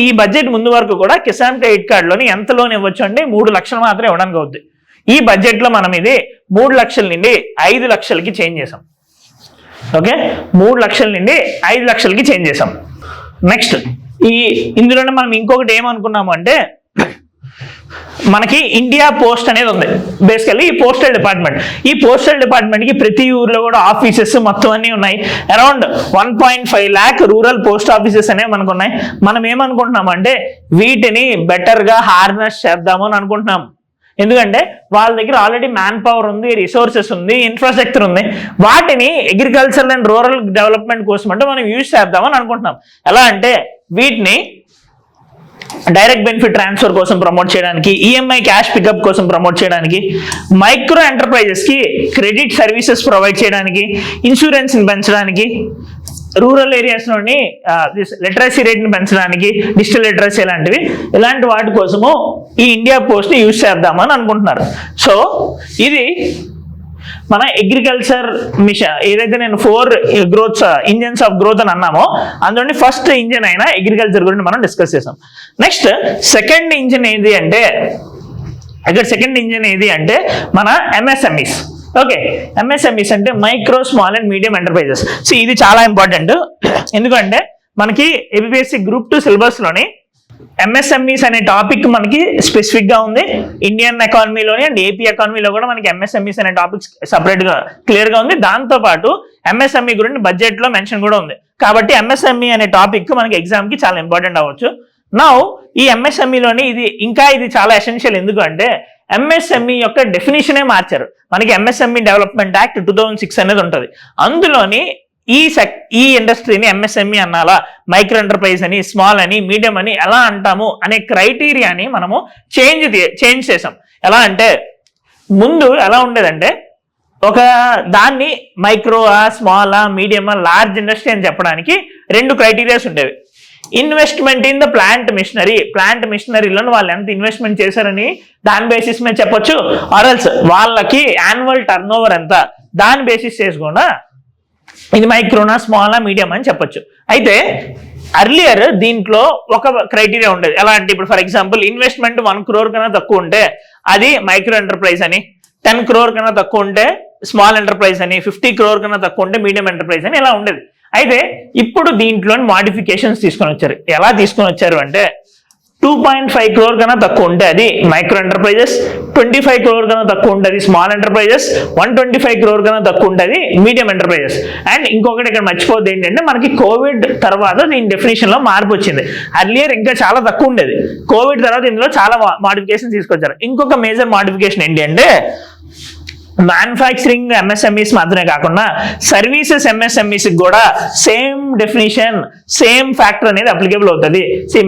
ఈ బడ్జెట్ ముందు వరకు కూడా కిసాన్ క్రెడిట్ కార్డ్ లోని ఎంత లోన్ ఇవ్వచ్చు అంటే 3 లక్షలు మాత్రమే ఇవ్వడానికి అవుతుంది. ఈ బడ్జెట్ లో మనం ఇది 3 లక్షల నుండి 5 లక్షలకి చేంజ్ చేసాం. ఓకే, 3 లక్షల నుండి 5 లక్షలకి చేంజ్ చేసాం. నెక్స్ట్ ఇందులోనే మనం ఇంకొకటి ఏమనుకున్నాము అంటే మనకి ఇండియా పోస్ట్ అనేది ఉంది. బేసికల్లీ ఈ పోస్టల్ డిపార్ట్మెంట్, ఈ పోస్టల్ డిపార్ట్మెంట్ కి ప్రతి ఊర్లో కూడా ఆఫీసెస్ మొత్తం అన్ని ఉన్నాయి. Around 1.5 lakh rural post offices అనేవి మనకు ఉన్నాయి. మనం ఏమనుకుంటున్నాం అంటే వీటిని బెటర్ గా హార్నెస్ చేద్దాము అని అనుకుంటున్నాం. ఎందుకంటే వాళ్ళ దగ్గర ఆల్రెడీ మ్యాన్ పవర్ ఉంది, రిసోర్సెస్ ఉంది, ఇన్ఫ్రాస్ట్రక్చర్ ఉంది. వాటిని అగ్రికల్చర్ అండ్ రూరల్ డెవలప్మెంట్ కోసం అంటే మనం యూజ్ చేద్దామని అనుకుంటున్నాం. ఎలా అంటే వీటిని డైరెక్ట్ బెనిఫిట్ ట్రాన్స్ఫర్ కోసం ప్రమోట్ చేయడానికి, ఈఎంఐ క్యాష్ పికప్ కోసం ప్రమోట్ చేయడానికి, మైక్రో ఎంటర్ప్రైజెస్ కి క్రెడిట్ సర్వీసెస్ ప్రొవైడ్ చేయడానికి, ఇన్సూరెన్స్ ని పెంచడానికి, రూరల్ ఏరియాస్ లోని లిటరసీ రేట్ ని పెంచడానికి, డిజిటల్ లిటరసీ ఇలాంటి వాటి కోసము ఈ ఇండియా పోస్ట్ ని యూజ్ చేద్దామని అనుకుంటున్నారు. సో ఇది మన అగ్రికల్చర్ మిషన్ ఏదైతే నేను 4 గ్రోత్స్ ఇంజన్స్ ఆఫ్ గ్రోత్ అని అన్నామో అందులో ఫస్ట్ ఇంజన్ అయినా అగ్రికల్చర్ గురించి మనం డిస్కస్ చేసాం. నెక్స్ట్ సెకండ్ ఇంజన్ ఏది అంటే మన ఎంఎస్ఎంఈస్. ఓకే, ఎంఎస్ఎంఈస్ అంటే micro small and medium enterprises. So ఇది చాలా ఇంపార్టెంట్. ఎందుకంటే మనకి ఏబిపిఎస్సి గ్రూప్ 2 సిలబస్ లోని ఎంఎస్ఎంఈస్ అనే టాపిక్ మనకి స్పెసిఫిక్ గా ఉంది. ఇండియన్ ఎకానమీలోని అండ్ ఏపీ ఎకానమీలో కూడా మనకి ఎంఎస్ఎంఈస్ అనే టాపిక్ సపరేట్ గా క్లియర్ గా ఉంది. దాంతో పాటు ఎంఎస్ఎంఈ గురించి బడ్జెట్ లో మెన్షన్ కూడా ఉంది. కాబట్టి ఎంఎస్ఎంఈ అనే టాపిక్ మనకి ఎగ్జామ్ కి చాలా ఇంపార్టెంట్ అవ్వచ్చు. నౌ ఈ ఎంఎస్ఎంఈలోని ఇది చాలా ఎసెన్షియల్. ఎందుకంటే ఎంఎస్ఎంఈ యొక్క డెఫినేషనే మార్చారు. మనకి ఎంఎస్ఎంఈ డెవలప్మెంట్ యాక్ట్ 2006 అనేది ఉంటుంది. అందులోని ఈ ఇండస్ట్రీని ఎంఎస్ఎంఈ అనాలా, మైక్రో ఎంటర్ప్రైజ్ అని, స్మాల్ అని, మీడియం అని ఎలా అంటాము అనే క్రైటీరియాని మనము చేంజ్ చేసాం. ఎలా అంటే ముందు ఎలా ఉండేదంటే ఒక దాన్ని మైక్రోవా, స్మాలా, మీడియమా, లార్జ్ ఇండస్ట్రీ అని చెప్పడానికి 2 క్రైటీరియాస్ ఉండేవి. ఇన్వెస్ట్మెంట్ ఇన్ ద ప్లాంట్ మిషనరీలో వాళ్ళు ఎంత ఇన్వెస్ట్మెంట్ చేశారని దాని బేసిస్ మీద చెప్పొచ్చు. ఆర్ఎల్స్ వాళ్ళకి యాన్యువల్ టర్న్ ఓవర్ ఎంత దాని బేసిస్ చేసుకుండా ఇది మైక్రోనా, స్మాలా, మీడియం అని చెప్పొచ్చు. అయితే అర్లియర్ దీంట్లో ఒక క్రైటీరియా ఉండేది. ఎలా అంటే ఇప్పుడు ఫర్ ఎగ్జాంపుల్ ఇన్వెస్ట్మెంట్ 1 crore కన్నా తక్కువ ఉంటే అది మైక్రో ఎంటర్ప్రైజ్ అని, 10 crore కన్నా తక్కువ ఉంటే స్మాల్ ఎంటర్ప్రైజ్ అని, 50 crore కన్నా తక్కువ ఉంటే మీడియం ఎంటర్ప్రైజ్ అని ఇలా ఉండేది. అయితే ఇప్పుడు దీంట్లో మాడిఫికేషన్స్ తీసుకొని వచ్చారు. ఎలా తీసుకొని వచ్చారు అంటే 2.5 crore కన్నా తక్కువ ఉంటే అది మైక్రో ఎంటర్ప్రైజెస్, 25 crore కన్నా తక్కువ ఉంటుంది స్మాల్ ఎంటర్ప్రైజెస్, 125 crore కన్నా తక్కువ ఉంటుంది మీడియం ఎంటర్ప్రైజెస్. అండ్ ఇంకొకటి ఇక్కడ మర్చిపోద్ది ఏంటంటే మనకి కోవిడ్ తర్వాత దీని డెఫినేషన్ లో మార్పు వచ్చింది. అర్లియర్ ఇంకా చాలా తక్కువ ఉండేది. కోవిడ్ తర్వాత ఇందులో చాలా మాడిఫికేషన్ తీసుకొచ్చారు. ఇంకొక మేజర్ మాడిఫికేషన్ ఏంటి అంటే మ్యానుఫ్యాక్చరింగ్ ఎంఎస్ఎంఈస్ మాత్రమే కాకుండా సర్వీసెస్ ఎంఎస్ఎంఈస్ కూడా సేమ్ డెఫినేషన్, సేమ్ ఫ్యాక్టర్ అనేది అప్లికేబుల్ అవుతుంది.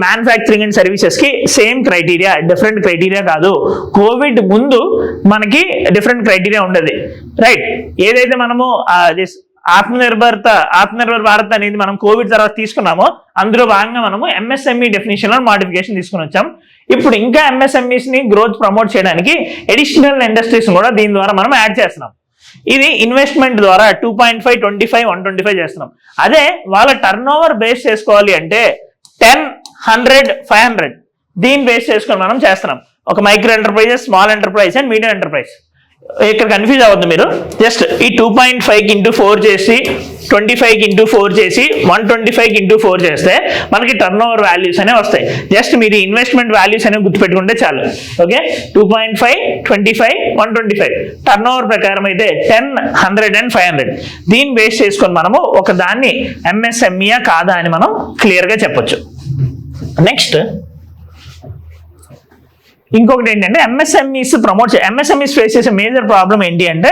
మ్యానుఫ్యాక్చరింగ్ అండ్ సర్వీసెస్ కి సేమ్ క్రైటీరియా, డిఫరెంట్ క్రైటీరియా కాదు. కోవిడ్ ముందు మనకి డిఫరెంట్ క్రైటీరియా ఉండేది. రైట్, ఏదైతే మనము ఆత్మనిర్భర్ భారత్ అనేది మనం కోవిడ్ తర్వాత తీసుకున్నామో అందులో భాగంగా మనము ఎంఎస్ఎంఈ డెఫినేషన్ లో మాడిఫికేషన్ తీసుకుని వచ్చాం. ఇప్పుడు ఇంకా ఎంఎస్ఎంఈస్ ని గ్రోత్ ప్రమోట్ చేయడానికి అడిషనల్ ఇండస్ట్రీస్ కూడా దీని ద్వారా మనం యాడ్ చేస్తున్నాం. ఇది ఇన్వెస్ట్మెంట్ ద్వారా 2.5, 25, 125 చేస్తున్నాం. అదే వాళ్ళ టర్న్ ఓవర్ బేస్ చేసుకోవాలి అంటే 10, 100, 500 దీన్ని బేస్ చేసుకొని మనం చేస్తున్నాం. ఒక micro enterprises, small enterprise and medium enterprise. ఇక్కడ కన్ఫ్యూజ్ అవ్వద్దు మీరు. జస్ట్ ఈ 2.5 ఇంటూ 4 చేసి 25 ఇంటూ 4 చేసి 125 ఇంటూ 4 చేస్తే మనకి టర్న్ ఓవర్ వాల్యూస్ అనేవి వస్తాయి. జస్ట్ మీరు ఇన్వెస్ట్మెంట్ వాల్యూస్ అనేవి గుర్తుపెట్టుకుంటే చాలు. ఓకే, 2.5, 25, 125 టర్న్ ఓవర్ ప్రకారం అయితే 10, 100 and 500. దీన్ని బేస్ చేసుకొని మనము ఒక దాన్ని ఎంఎస్ఎంఈయా కాదా అని మనం క్లియర్గా చెప్పొచ్చు. నెక్స్ట్ ఇంకొకటి ఏంటంటే ఎంఎస్ఎంఈస్ ఫేస్ చేసే మేజర్ ప్రాబ్లం ఏంటి అంటే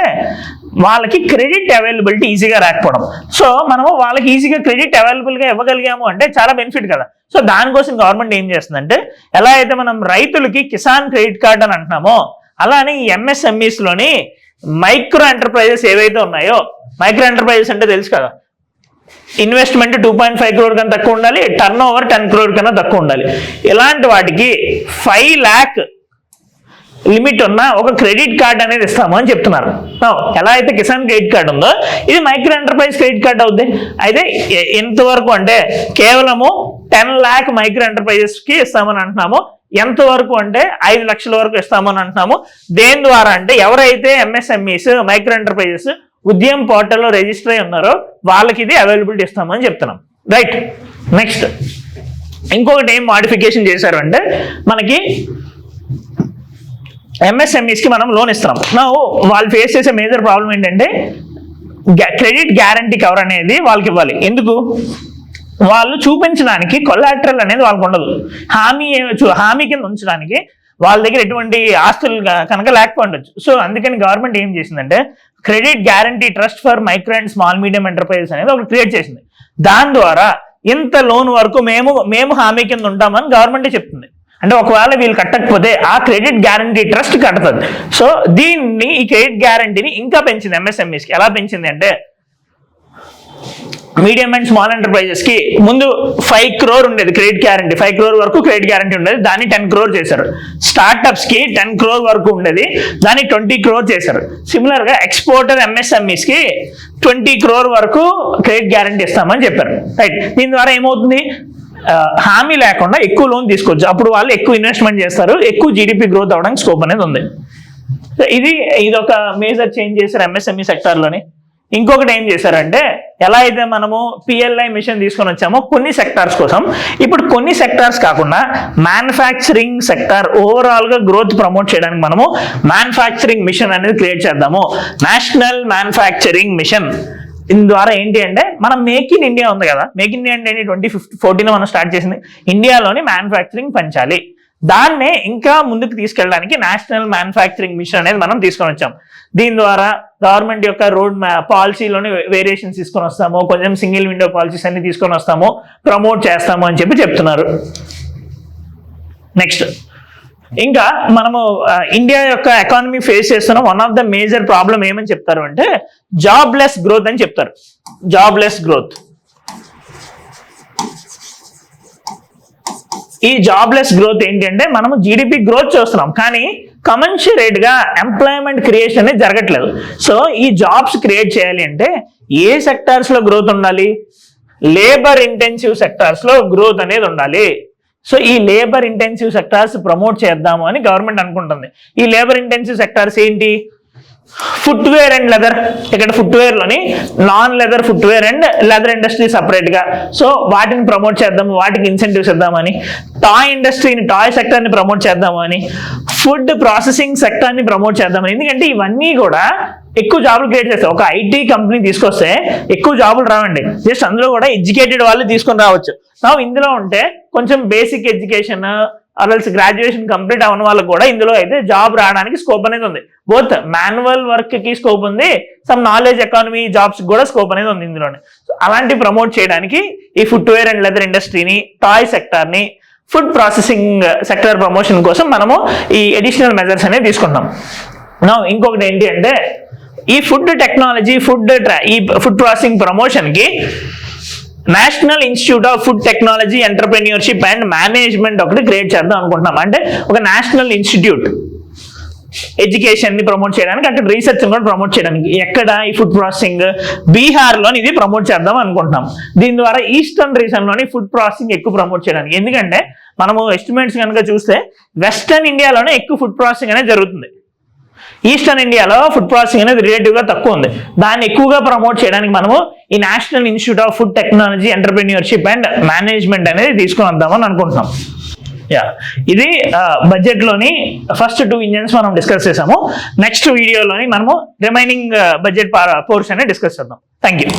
వాళ్ళకి క్రెడిట్ అవైలబిలిటీ ఈజీగా రాకపోవడం. సో మనము వాళ్ళకి ఈజీగా క్రెడిట్ అవైలబుల్గా ఇవ్వగలిగాము అంటే చాలా బెనిఫిట్ కదా. సో దానికోసం గవర్నమెంట్ ఏం చేస్తుందంటే, ఎలా అయితే మనం రైతులకి కిసాన్ క్రెడిట్ కార్డ్ అని అంటున్నామో అలానే ఈ ఎంఎస్ఎంఈస్లోని మైక్రో ఎంటర్ప్రైజెస్ ఏవైతే ఉన్నాయో, మైక్రో ఎంటర్ప్రైజెస్ అంటే తెలుసు కదా, ఇన్వెస్ట్మెంట్ 2.5 crore కన్నా తక్కువ ఉండాలి, టర్న్ ఓవర్ 10 crore కన్నా తక్కువ ఉండాలి. ఇలాంటి వాటికి 5 lakh లిమిట్ ఉన్న ఒక క్రెడిట్ కార్డ్ అనేది ఇస్తాము అని చెప్తున్నారు. ఎలా అయితే కిసాన్ క్రెడిట్ కార్డ్ ఉందో ఇది మైక్రో ఎంటర్ప్రైజ్ క్రెడిట్ కార్డ్ అవుద్ది. అయితే ఎంతవరకు అంటే కేవలము 10 lakh మైక్రో ఎంటర్ప్రైజెస్కి ఇస్తామని అంటున్నాము. ఎంతవరకు అంటే 5 lakhs వరకు ఇస్తామని అంటున్నాము. దేని ద్వారా అంటే ఎవరైతే ఎంఎస్ఎంఈస్, మైక్రో ఎంటర్ప్రైజెస్ ఉద్యమ్ పోర్టల్లో రిజిస్టర్ అయి ఉన్నారో వాళ్ళకి ఇది అవైలబిలిటీ ఇస్తామని చెప్తున్నాం. రైట్. నెక్స్ట్ ఇంకొకటి ఏం మాడిఫికేషన్ చేశారు అంటే, మనకి ఎంఎస్ఎంఈస్కి మనం లోన్ ఇస్తున్నాం. వాళ్ళు ఫేస్ చేసే మేజర్ ప్రాబ్లం ఏంటంటే క్రెడిట్ గ్యారంటీ కవర్ అనేది వాళ్ళకి ఇవ్వాలి. ఎందుకు? వాళ్ళు చూపించడానికి కొలాటరల్ అనేది వాళ్ళకు ఉండదు. హామీ కింద ఉంచడానికి వాళ్ళ దగ్గర ఎటువంటి ఆస్తులు కనుక లేకపోవచ్చు. సో అందుకని గవర్నమెంట్ ఏం చేసిందంటే credit guarantee trust for micro and small medium enterprises అనేది ఒకటి క్రియేట్ చేసింది. దాని ద్వారా ఇంత లోన్ వరకు మేము హామీ కింద ఉంటామని గవర్నమెంటే చెప్తుంది. అంటే ఒకవేళ వీళ్ళు కట్టకపోతే ఆ క్రెడిట్ గ్యారంటీ ట్రస్ట్ కడుతుంది. సో ఈ క్రెడిట్ గ్యారంటీని ఇంకా పెంచింది ఎంఎస్ఎంఈస్కి. ఎలా పెంచింది అంటే, మీడియం అండ్ స్మాల్ ఎంటర్ప్రైజెస్ కి ముందు 5 crore ఉండేది క్రెడిట్ గ్యారంటీ, 5 crore వరకు క్రెడిట్ గ్యారంటీ ఉండేది, దాన్ని 10 crore చేశారు. స్టార్ట్అప్స్ కి 10 crore వరకు ఉండేది, దాన్ని 20 crore చేశారు. సిమిలర్ గా ఎక్స్పోర్టర్ ఎంఎస్ఎంఈస్ కి 20 crore వరకు క్రెడిట్ గ్యారంటీ ఇస్తామని చెప్పారు. రైట్. దీని ద్వారా ఏమవుతుంది, హామీ లేకుండా ఎక్కువ లోన్ తీసుకోవచ్చు. అప్పుడు వాళ్ళు ఎక్కువ ఇన్వెస్ట్మెంట్ చేస్తారు, ఎక్కువ జీడిపి గ్రోత్ అవడానికి స్కోప్ అనేది ఉంది. ఇది ఒక మేజర్ చేంజ్ చేశారు ఎంఎస్ఎంఈ సెక్టార్లోని. ఇంకొకటి ఏం చేశారంటే, ఎలా అయితే మనము పిఎల్ఐ మిషన్ తీసుకొని వచ్చామో కొన్ని సెక్టార్స్ కోసం, ఇప్పుడు కొన్ని సెక్టార్స్ కాకుండా మ్యానుఫ్యాక్చరింగ్ సెక్టార్ ఓవరాల్గా గ్రోత్ ప్రమోట్ చేయడానికి మనము మ్యానుఫ్యాక్చరింగ్ మిషన్ అనేది క్రియేట్ చేద్దాము. National manufacturing mission. దీని ద్వారా ఏంటి అంటే, మనం మేక్ ఇన్ ఇండియా ఉంది కదా, మేక్ ఇన్ ఇండియా అంటే 2014 మనం స్టార్ట్ చేసింది. ఇండియాలోని మ్యానుఫ్యాక్చరింగ్ పెంచాలి, దాన్నే ఇంకా ముందుకు తీసుకెళ్ళడానికి నేషనల్ మ్యానుఫ్యాక్చరింగ్ మిషన్ అనేది మనం తీసుకొని వచ్చాం. దీని ద్వారా గవర్నమెంట్ యొక్క రోడ్ పాలసీలోని వేరియేషన్స్ తీసుకొని వస్తాము, కొంచెం సింగిల్ విండో పాలసీస్ అన్ని తీసుకొని వస్తాము, ప్రమోట్ చేస్తాము అని చెప్తున్నారు. నెక్స్ట్ ఇంకా మనము ఇండియా యొక్క ఎకానమీ ఫేస్ చేస్తున్న one of the major problem ఏమని చెప్తారు అంటే జాబ్లెస్ గ్రోత్ అని చెప్తారు. Jobless growth. ఈ జాబ్లెస్ గ్రోత్ ఏంటంటే, మనము జీడిపి గ్రోత్ చూస్తున్నాం కానీ కమెన్షరేట్ గా ఎంప్లాయ్మెంట్ క్రియేషన్ అనేది జరగట్లేదు. సో ఈ జాబ్స్ క్రియేట్ చేయాలి అంటే ఏ సెక్టార్స్ లో గ్రోత్ ఉండాలి? లేబర్ ఇంటెన్సివ్ సెక్టార్స్ లో గ్రోత్ అనేది ఉండాలి. సో ఈ లేబర్ ఇంటెన్సివ్ సెక్టార్స్ ప్రమోట్ చేద్దాము అని గవర్నమెంట్ అనుకుంటుంది. ఈ లేబర్ ఇంటెన్సివ్ సెక్టార్స్ ఏంటి? Footwear and leather. ఇక్కడ ఫుట్వేర్ లోని non leather footwear and leather industry separate గా, సో వాటిని ప్రమోట్ చేద్దాము, వాటికి ఇన్సెంటివ్స్ ఇద్దామని. టాయ్ ఇండస్ట్రీని, టాయ్ సెక్టర్ ని ప్రమోట్ చేద్దాము అని. ఫుడ్ ప్రాసెసింగ్ సెక్టర్ ని ప్రమోట్ చేద్దామని. ఎందుకంటే ఇవన్నీ కూడా ఎక్కువ జాబులు క్రియేట్ చేస్తాయి. ఒక ఐటీ కంపెనీ తీసుకొస్తే ఎక్కువ జాబులు రావండి, జస్ట్ అందులో కూడా ఎడ్యుకేటెడ్ వాళ్ళు తీసుకొని రావచ్చు. ఇందులో ఉంటే కొంచెం బేసిక్ ఎడ్యుకేషన్ అదల్స్ గ్రాడ్యుయేషన్ కంప్లీట్ అవ్వని వాళ్ళకి కూడా ఇందులో అయితే జాబ్ రావడానికి స్కోప్ అనేది ఉంది. బోత్ మాన్యువల్ వర్క్ కి స్కోప్ ఉంది, సమ్ నాలెడ్జ్ ఎకానమీ జాబ్స్ కూడా స్కోప్ అనేది ఉంది ఇందులోనే. అలాంటి ప్రమోట్ చేయడానికి ఈ ఫుట్వేర్ అండ్ లెదర్ ఇండస్ట్రీని, టాయ్ సెక్టార్ని, ఫుడ్ ప్రాసెసింగ్ సెక్టర్ ప్రమోషన్ కోసం మనము ఈ అడిషనల్ మెజర్స్ అనేది తీసుకుంటాం. ఇంకొకటి ఏంటి అంటే, ఈ ఫుడ్ టెక్నాలజీ, ఈ ఫుడ్ ప్రాసెసింగ్ ప్రమోషన్ కి national institute of food technology, entrepreneurship and management ఒకటి క్రియేట్ చేద్దాం అనుకుంటున్నాం. అంటే ఒక నేషనల్ ఇన్స్టిట్యూట్ ఎడ్యుకేషన్ ని ప్రమోట్ చేయడానికి, అంటే రీసెర్చ్ కూడా ప్రమోట్ చేయడానికి. ఎక్కడ? ఈ ఫుడ్ ప్రాసెసింగ్ బీహార్ లోని ఇది ప్రమోట్ చేద్దాం అనుకుంటున్నాం. దీని ద్వారా ఈస్టర్న్ రీజన్ లోని ఫుడ్ ప్రాసెసింగ్ ఎక్కువ ప్రమోట్ చేయడానికి. ఎందుకంటే మనము ఎస్టిమేట్స్ కనుక చూస్తే వెస్టర్న్ ఇండియాలోనే ఎక్కువ ఫుడ్ ప్రాసెసింగ్ అనేది జరుగుతుంది. ఈస్టర్న్ ఇండియాలో ఫుడ్ ప్రాసెసింగ్ అనేది రిలేటివ్ గా తక్కువ ఉంది. దాన్ని ఎక్కువగా ప్రమోట్ చేయడానికి మనము ఈ national institute of food technology entrepreneurship and management అనేది తీసుకొని వద్దామని అనుకుంటున్నాం. ఇది బడ్జెట్ లోని ఫస్ట్ 2 ఇంజన్స్ మనం డిస్కస్ చేసాము. నెక్స్ట్ వీడియోలోని మనము రిమైనింగ్ బడ్జెట్ పోర్షన్ డిస్కస్ చేద్దాం. Thank you.